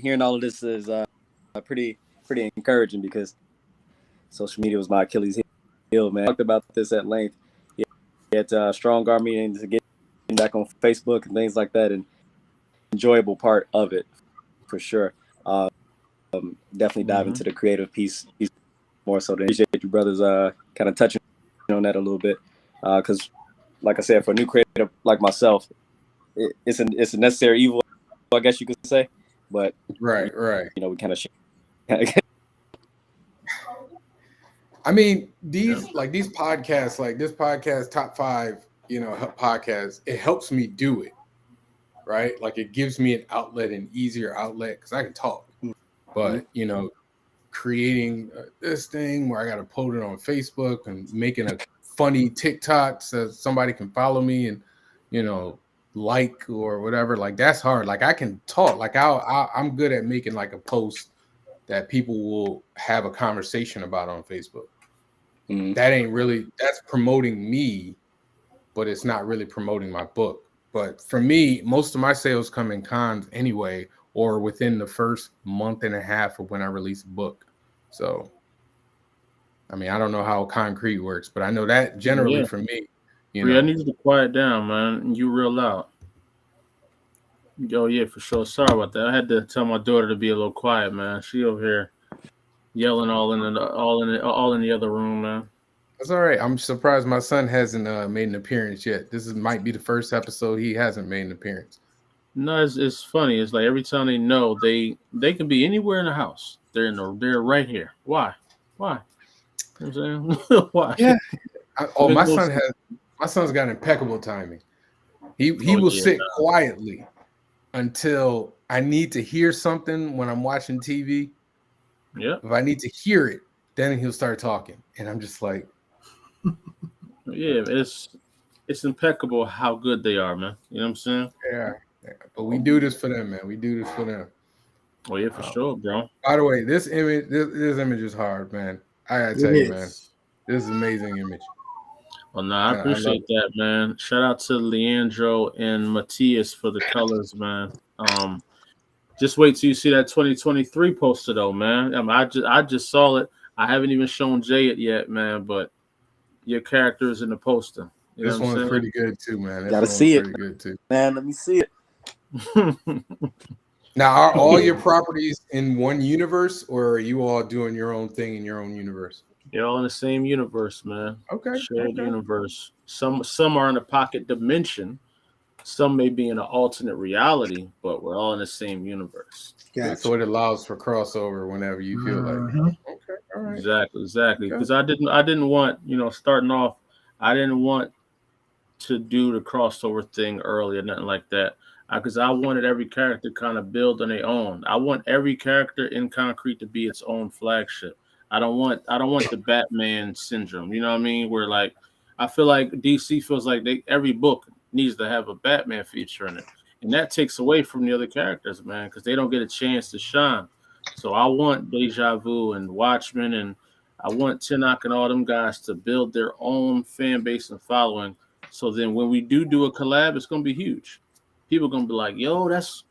hearing all of this is pretty encouraging because social media was my Achilles heel, man. I talked about this at length. Yeah, at strong arm meetings to get back on Facebook and things like that, and enjoyable part of it for sure. Definitely dive Hmm. into the creative piece more so. Than appreciate you brothers kind of touching on that a little bit because, like I said, for a new creator like myself, it's a necessary evil, I guess you could say. But Right, right. we kind of I mean, Yeah. these podcasts, like this podcast, top five, podcasts, it helps me do it, right? Like it gives me an outlet, an easier outlet, because I can talk. Mhm. But creating this thing where I got to put it on Facebook and making a funny TikTok so somebody can follow me and you know like or whatever. Like that's hard. Like I can talk. Like I'm good at making like a post that people will have a conversation about on Facebook. Mhm. That ain't really that's promoting me, but it's not really promoting my book. But for me, most of my sales come in cons anyway, or within the first month and a half of when I release a book. So, I mean, I don't know how concrete works, but I know that generally Yeah. for me, you Bree, I know, need you to quiet down, man. You real loud. Oh yeah, for sure. Sorry about that. I had to tell my daughter to be a little quiet, man. She over here yelling all in the other room, man. that's all right. I'm surprised my son hasn't made an appearance yet. Might be the first episode he hasn't made an appearance. No, it's funny. It's like every time they know they can be anywhere in the house. They're right here. Why? Why? You know what I'm saying? Why? Yeah. It makes no sense. My son's got impeccable timing. He Oh will yeah, sit quietly until I need to hear something when I'm watching TV. yep, If I need to hear it, then he'll start talking. And I'm just like, yeah. It's impeccable how good they are, man. You know what I'm saying? yeah. But we do this for them, man. We do this for them. Oh yeah, for sure, bro. By the way, this image is hard, man. I gotta It tell you, man. is. This is an amazing image. Well, nah, I I love appreciate it. that, man. Shout out to Leandro and Matthias for the colors, man. Just wait till you see that 2023 poster, though, man. I mean, I just saw it. I haven't even shown Jay it yet, man. But your character is in the poster. You know This what one's I'm pretty good too, man. This gotta one's see it, pretty good too. man. Let me see it. saying? Now, are all Yeah, your properties in one universe, or are you all doing your own thing in your own universe? they're all in the same universe, man. Okay, Shared okay. universe. Some are in a pocket dimension. Some may be in an alternate reality, but we're all in the same universe. Good. So Gotcha. it allows for crossover whenever you feel like it. Mhm. Okay, all right. Exactly. Okay. Because I didn't want, starting off, I didn't want to do the crossover thing early or nothing like that. Because I wanted every character kind of build on their own. I want every character in Concrete to be its own flagship. I don't want the Batman syndrome. You know what I mean? Where like I feel like DC feels like every book needs to have a Batman feature in it, and that takes away from the other characters, man, because they don't get a chance to shine. So I want Deja Vu and Watchmen, and I want Tinnock and all them guys to build their own fan base and following. So then when we do a collab, it's gonna be huge. People gonna be like, that's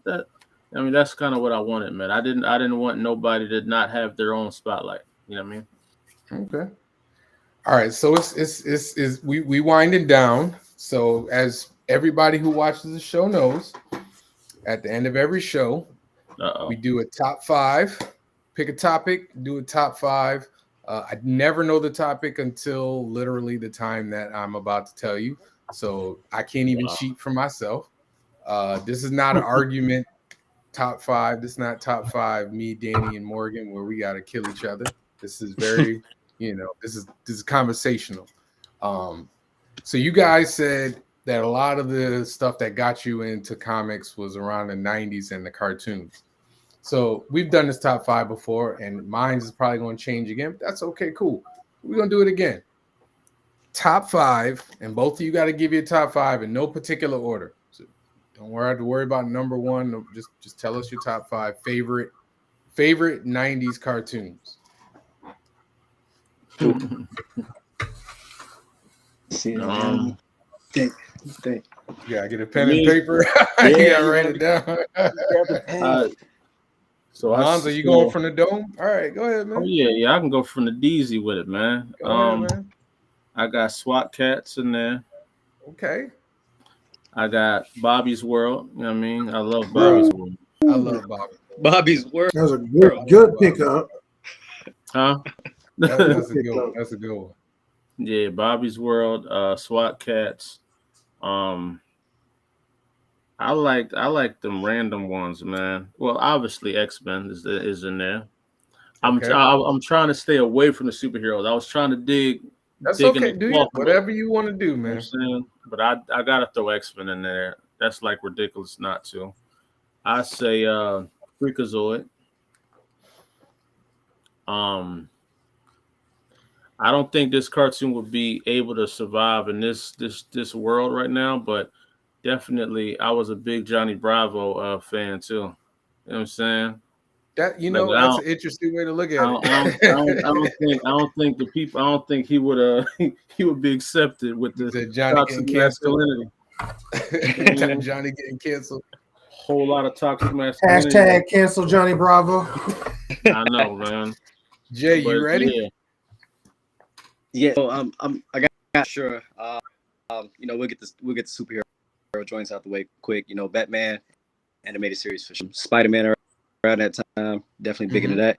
that. I mean, that's kind of what I wanted, man. I didn't want nobody to not have their own spotlight. You know what I mean? Okay. All right. So we winding down. So as everybody who watches the show knows, at the end of every show, we do a top 5. Pick a topic, do a top 5. I never know the topic until literally the time that I'm about to tell you. So I can't even cheat for myself. This is not an argument. Top 5. This is not top 5. Me, Danny, and Morgan, where we got to kill each other. This is very, this is conversational. So you guys said that a lot of the stuff that got you into comics was around the 90s and the cartoons. So we've done this top 5 before, and mine is probably going to change again. But that's okay, cool. We're going to do it again. Top 5, and both of you got to give you a top 5 in no particular order. So don't have to worry about number 1. Just tell us your top 5 favorite 90s cartoons. Think. Yeah, get a pen and paper. You gotta write it down. So Lonzo, you going from the dome? All right, go ahead, man. Oh yeah, I can go from the DZ with it, man. Go ahead, man. I got SWAT Cats in there. Okay. I got Bobby's World. You know what I mean? I love Bobby's World. I love Bobby. Bobby's World. That was a good pickup. Huh? That's a good one. That's a good one. Yeah, Bobby's World, SWAT Cats. I like them random ones, man. Well, obviously X-Men is in there. I'm trying to stay away from the superheroes. I was trying to dig. That's okay, dude. Whatever you want to do, man. You know but I gotta throw X-Men in there. That's like ridiculous not to. I say Freakazoid. I don't think this cartoon would be able to survive in this world right now, but definitely I was a big Johnny Bravo fan too. You know what I'm saying? That that's an interesting way to look at it. I don't think the people. I don't think he would he would be accepted with the Johnny getting canceled. Johnny getting canceled. Whole lot of toxic masculinity. Hashtag cancel Johnny Bravo. I know, man. Jay, you ready? Yeah. So I got sure. We'll get the superhero joints out the way quick. Batman animated series for sure. Spider-Man around that time, definitely big into that.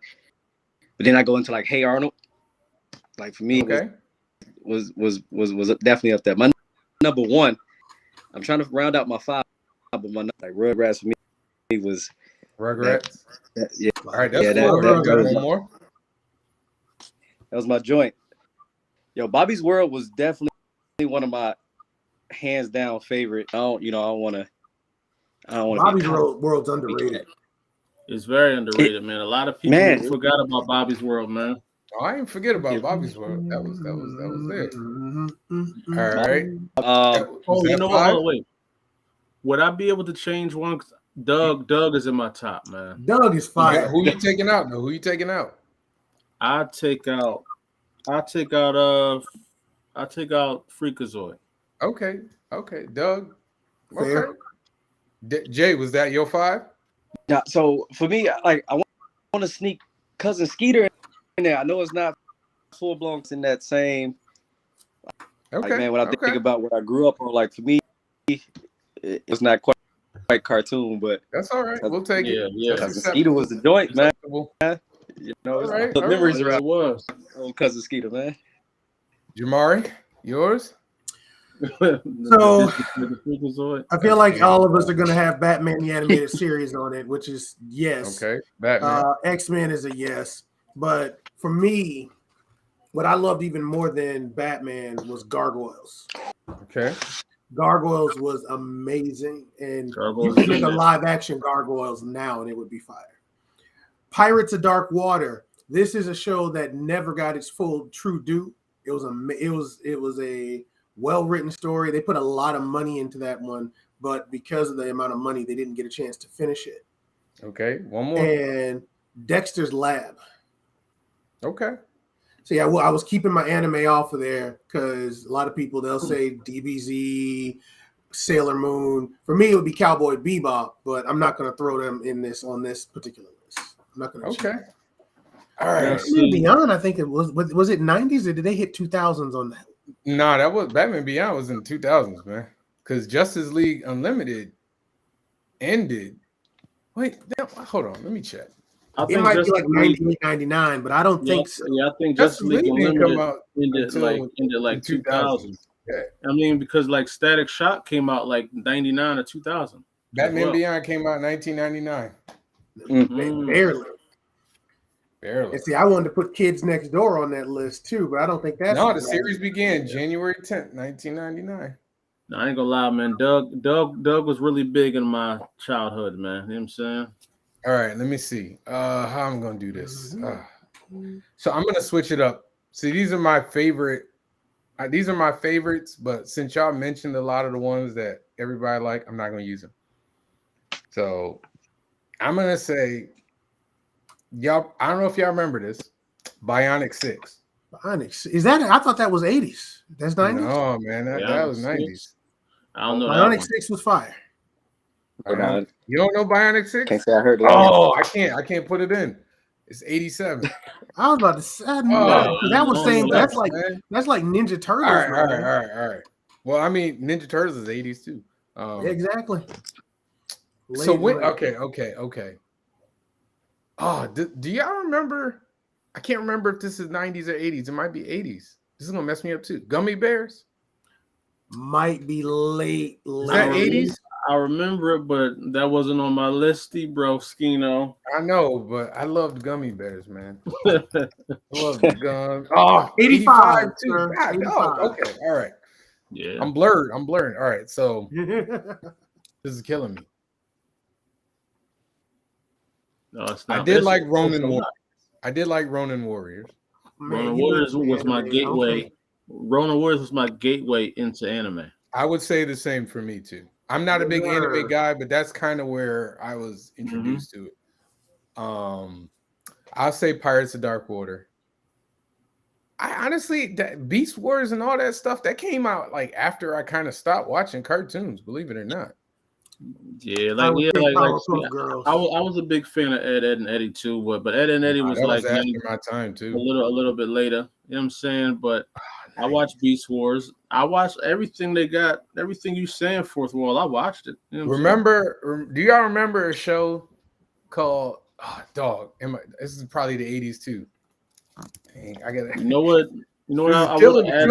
But then I go into like Hey Arnold. Like for me, was definitely up there. My number 1. I'm trying to round out my 5, but my like Rugrats for me was Rugrats. Yeah. All right, that's one more. That was my joint. Yo, Bobby's World was definitely one of my hands down favorite. I don't want to. Bobby's World's underrated. It's very underrated, man. A lot of people forgot about Bobby's World, man. Oh, I didn't forget about Bobby's World. That was there. All right. You know what? Wait. Would I be able to change one? Doug is in my top, man. Doug is fire. Who you taking out though? Who you taking out? I take out Freakazoid. Okay. Doug. Okay. Jay, was that your 5? Yeah. So for me, like I want to sneak Cousin Skeeter in there. I know it's not full blown in that same. Okay. Like, man, when I think about what I grew up on, like for me, it's not quite cartoon, but that's all right. We'll take it. Yeah. Cousin Skeeter was the joint, man. Memories around Cousin Skeeter, man. Jamari, yours? So I feel like all of us are gonna have Batman the animated series on it, which is yes. Okay. Batman. X-Men is a yes, but for me, what I loved even more than Batman was Gargoyles. Okay. Gargoyles was amazing, and Gargoyles you could is make a in there. live action Gargoyles now, and it would be fire. Pirates of Dark Water. This is a show that never got its full true due. It was a well written story. They put a lot of money into that one, but because of the amount of money, they didn't get a chance to finish it. Okay. One more. And Dexter's Lab. Okay. So yeah, well, I was keeping my anime off of there because a lot of people they'll say DBZ, Sailor Moon. For me, it would be Cowboy Bebop, but I'm not going to throw them in this on this particular list. I'm not going to. Okay. All right. Batman Beyond, I think it was it 90s or did they hit 2000s on that? No, that was Batman Beyond was in the 2000s, man. Because Justice League Unlimited ended. Wait, hold on. Let me check. I It think might be Justice like League- 98, 99, but I don't think so. Yeah, I think Justice Justice League League didn't Unlimited come out ended like 2000. Yeah. I mean, because like Static Shock came out like 99 or 2000. Batman well. Beyond came out in 1999. Barely. Barely. And see, I wanted to put Kids Next Door on that list too, but I don't think that's No, the series began January 10th, 1999. No, I ain't gonna lie, man. Doug was really big in my childhood, man. You know what I'm saying? All right, let me see how I'm gonna do this. So I'm gonna switch it up. See, these are my favorite. These are my favorites, but since y'all mentioned a lot of the ones that everybody like, I'm not gonna use them. So I'm gonna say, y'all. I don't know if y'all remember this. Bionic 6. Bionic. Is that? I thought that was 80s. That's 90s. No, man, that was 90s. I don't know. Bionic 6 was fire. You don't know Bionic 6? Can't say I heard it. Oh, I can't put it in. It's 87. I was about to say that was saying that's like Ninja Turtles. All right. Well, I mean, Ninja Turtles is 80s too. Exactly. So okay. Oh, do y'all remember? I can't remember if this is 90s or 80s. It might be 80s. This is gonna mess me up too. Gummy Bears? Might be late. Is that 80s? I remember it, but that wasn't on my listy, bro. Skino. I know, but I loved Gummy Bears, man. I love the gum. Oh, 85 too. Sir. God, 85. oh, okay, all right. Yeah. I'm blurred. All right, so this is killing me. No, it's not. I did like Ronin Warriors. Ronin Warriors was my gateway. Okay. Ronin Warriors was my gateway into anime. I would say the same for me too. I'm not a big anime guy, but that's kind of where I was introduced to it. I'll say Pirates of Dark Water. I honestly, that Beast Wars and all that stuff that came out like after I kind of stopped watching cartoons. Believe it or not. Yeah, I was a big fan of Ed and Eddie too, but Ed and Eddie was that like was after my time too. a little bit later. You know what I'm saying? But I watched Beast Wars. I watched everything they got, everything you saying, Fourth Wall. I watched it. You know do y'all remember a show called this is probably the 80s too. Dang, I got You know what? I would would add.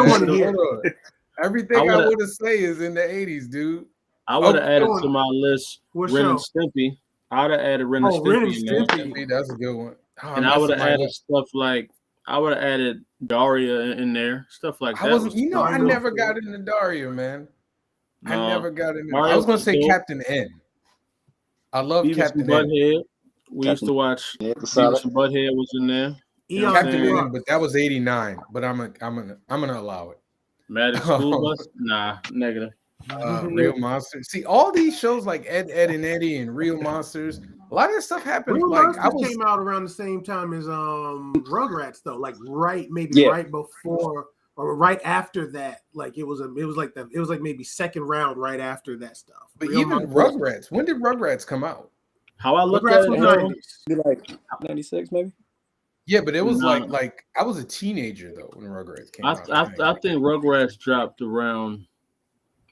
Everything I would have say is in the 80s, dude. I would have added to my list What Ren show? and Stimpy. I would have added Ren and Ren and Stimpy. You know? Stimpy. That's a good one. And I would have added stuff like I would have added Daria in there, stuff like that. I never got into Daria, man. I never got into. Mario I was gonna say Kart. Captain N. I love Beavis Captain and N. Butthead. We used to watch Beavis and Butthead was in there. Captain N, but that was 89. But I'm gonna allow it. Magic School Bus? Nah, negative. Real Monsters. See, all these shows like Ed, and Eddie and Real Monsters, a lot of that stuff happened. Real like Monsters came out around the same time as Rugrats, though. Like right before or right after that. Like it was like maybe second round right after that stuff. But even Rugrats, when did Rugrats come out? How I look at it, 90s. Like 96 maybe. Yeah, but it was like I was a teenager though when Rugrats came out. I think Rugrats dropped around.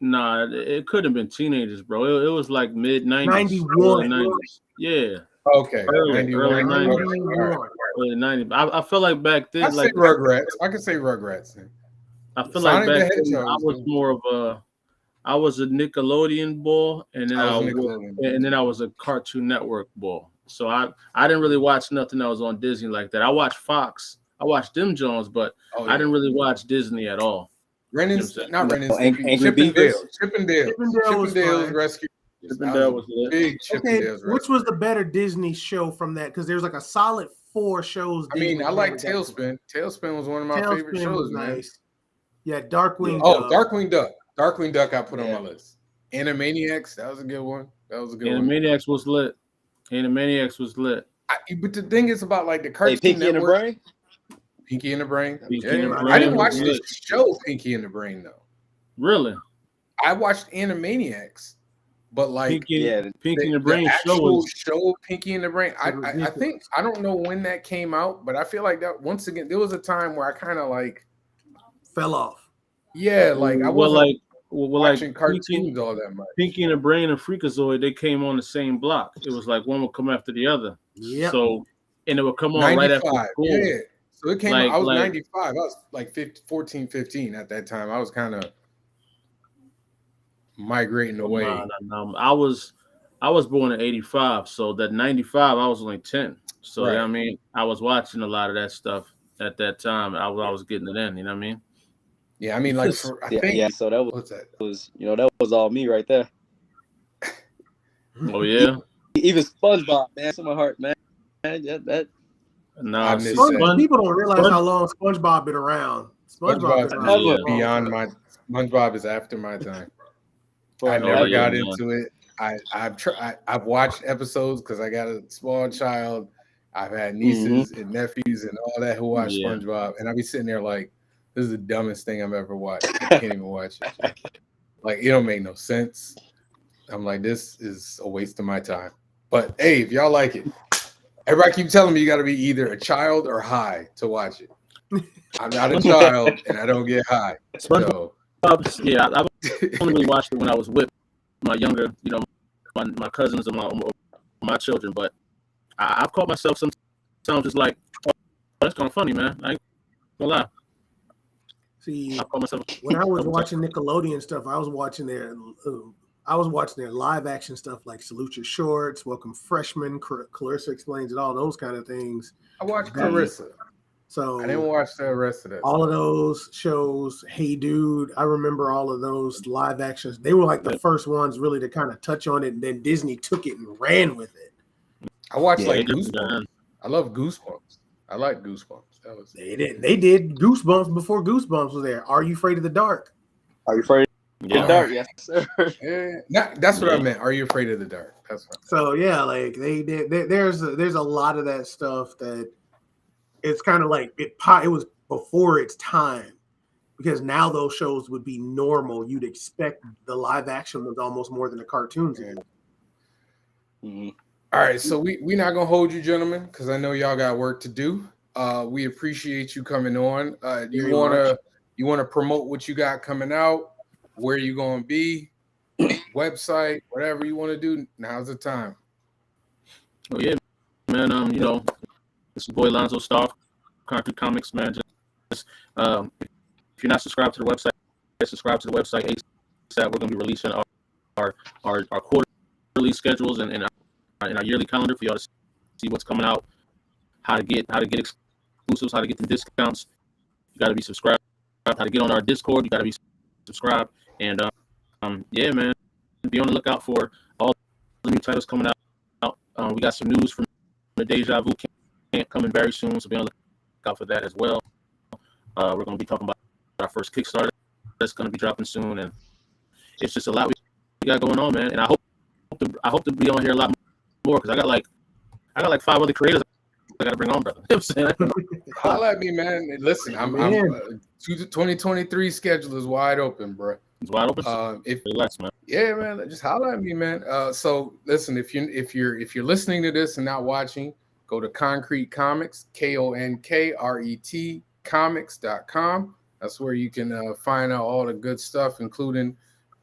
Nah, it couldn't have been teenagers, bro. It was like mid 90s. 91. 90s. Yeah. Okay. Early 90s. I feel like back then, I could say Rugrats. Then. I feel like back then I was more of I was a Nickelodeon boy, and then I was a Cartoon Network boy. So I didn't really watch nothing that was on Disney like that. I watched Fox I watched them Jones, but Oh, I didn't really watch Disney at all. Ren and You know not Ren and Angry Stimpy, Beavers? Chippendale was Chippendale's fine. Rescue. Chippendale was lit. Big Okay, Chippendale's Rescue. which was the better Disney show from that? Because there's like a solid 4 shows. I mean, Disney I like came out. Tailspin. Tailspin was one of my favorite Tailspin shows, was man. nice. Yeah, Darkwing Oh, Duck. Darkwing Duck. Darkwing Duck I put on Yeah. my list. Animaniacs, that was a good one. That was a good one. Animaniacs was lit. Animaniacs was lit. But the thing is about like the Hey, Cartoon Pinky and the Network. Brain? Pinky and the Brain. Pinky Yeah, and the yeah. Brain I didn't watch was the lit. show Pinky and the Brain though. Really? I watched Animaniacs, but like Pinky and the the Brain show actual was show Pinky and the Brain. I ridiculous. think I don't know when that came out, but I feel like that once again there was a time where I kind of like Fell off. like I well, wasn't like watching Pinky, cartoons all that much. Pinky and the Brain and Freakazoid, they came on the same block. It was like one would come after the other. Yep. So, and it would come on right after 95, school. yeah. So it came Like- out, I was like- 95. I was like 14, 15 at that time. I was kind of migrating away. No. I was born in 85, so that 95 I was only 10. So Right. I mean, I was watching a lot of that stuff at that time. I was getting it in, you know what I mean? Yeah, I mean, like I think Yeah, so that what's that? that was all me right there. Oh yeah. Even SpongeBob, man, to my heart, man. That No, I miss Sponge- that. people don't realize how long SpongeBob been around. SpongeBob been around. Yeah. for a long beyond time. my SpongeBob is after my time. I Oh, never yeah, got man. into it. I've watched episodes because I got a small child. I've had nieces and nephews and all that who watch Yeah. SpongeBob, and I be sitting there like, this is the dumbest thing I've ever watched. I can't even watch it. Like it don't make no sense. I'm like, this is a waste of my time. But hey, if y'all like it, everybody keep telling me you got to be either a child or high to watch it. I'm not a child and I don't get high. So Yeah, I only really watched it when I was with my younger, my cousins and my children. But I've caught myself sometimes just like, oh, that's kind of funny, man. I ain't gonna lie. See, I caught myself when I was watching Nickelodeon stuff, I was watching their live action stuff like Salute Your Shorts, Welcome Freshman, Clarissa Explains It All, those kind of things. I watched Clarissa. So I didn't watch the rest of that. all of those shows, Hey Dude, I remember all of those live actions. They were like the first ones really to kind of touch on it, and then Disney took it and ran with it. I watched Yeah, like Yeah. Goosebumps. I love Goosebumps. I like Goosebumps. That was They did Goosebumps before Goosebumps was there. Are You Afraid of the Dark? Are you afraid Yeah. of the dark? Yes, sir. that's what I meant. Are you afraid of the dark? That's what So yeah, like they did. There's a lot of that stuff that it's kind of like it was before its time, because now those shows would be normal. You'd expect the live action was almost more than the cartoons. Yeah. Mhm. All right, so we're not gonna hold you, gentlemen, because I know y'all got work to do. We appreciate you coming on. You Very wanna promote what you got coming out, where you gonna be, website, whatever you want to do. Now's the time. Oh yeah, man. It's your boy Lonzo Star, Konkret Comics, man. Just if you're not subscribed to the website, subscribe to the website. ASAP. We're gonna be releasing our quarterly schedules and our yearly calendar for y'all to see what's coming out, how to get exclusives, how to get the discounts. You got to be subscribed. How to get on our Discord. You got to be subscribed. And yeah, man, be on the lookout for all the new titles coming out. We got some news from the Deja Vu camp coming very soon, so be on the lookout for that as well. We're going to be talking about our first Kickstarter that's going to be dropping soon, and it's just a lot we got going on, man. And I hope to be on here a lot more, because I got like 5 other creators I got to bring on, brother. You know what I'm saying? Holla at me, man. Listen, I'm 2023 schedule is wide open, bro. It's wide open. If Relax, man. Yeah, man, just holler at me, man. So listen, if you're listening to this and not watching, go to Konkret Comics, KONKRET comics.com. That's where you can find out all the good stuff, including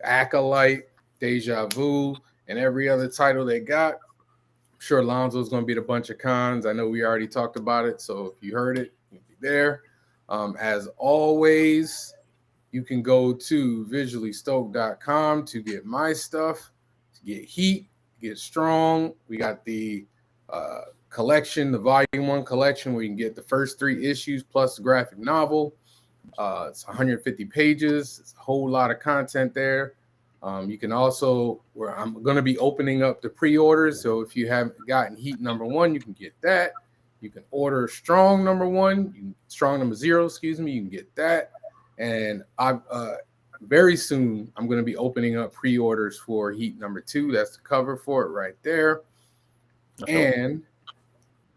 Acolyte, Deja Vu, and every other title they got. I'm sure Lonzo's going to be at a bunch of cons. I know we already talked about it, so if you heard it, you'll be there. As always, you can go to visuallystoked.com to get my stuff, to get heat, get strong. We got the collection, the volume 1 collection, where you can get the first 3 issues plus the graphic novel. It's 150 pages. It's a whole lot of content there. You can also, where I'm going to be opening up the pre-orders. So if you haven't gotten Heat #1, you can get that. You can order Strong #1, Strong #0, excuse me. You can get that. And I very soon I'm going to be opening up pre-orders for Heat #2. That's the cover for it right there. And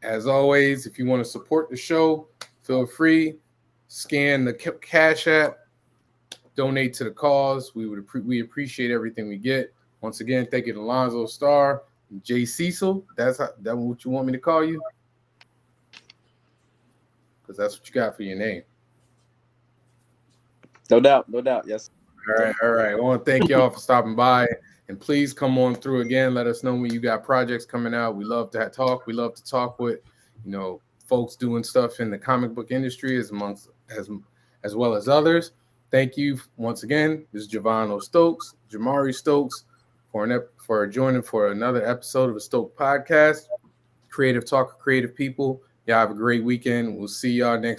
as always, if you want to support the show, feel free, scan the Cash App, donate to the cause. We appreciate everything we get. Once again, thank you to Lonzo Star, Jay Cecil. That's what you want me to call you? Because that's what you got for your name. No doubt. Yes. All right. I want to thank y'all for stopping by. And please come on through again. Let us know when you got projects coming out. We love to talk. We love to talk with, folks doing stuff in the comic book industry as well as others. Thank you once again. This is Jamari Stokes, for joining for another episode of the Stoked podcast. Creative talk of creative people. Y'all have a great weekend. We'll see y'all next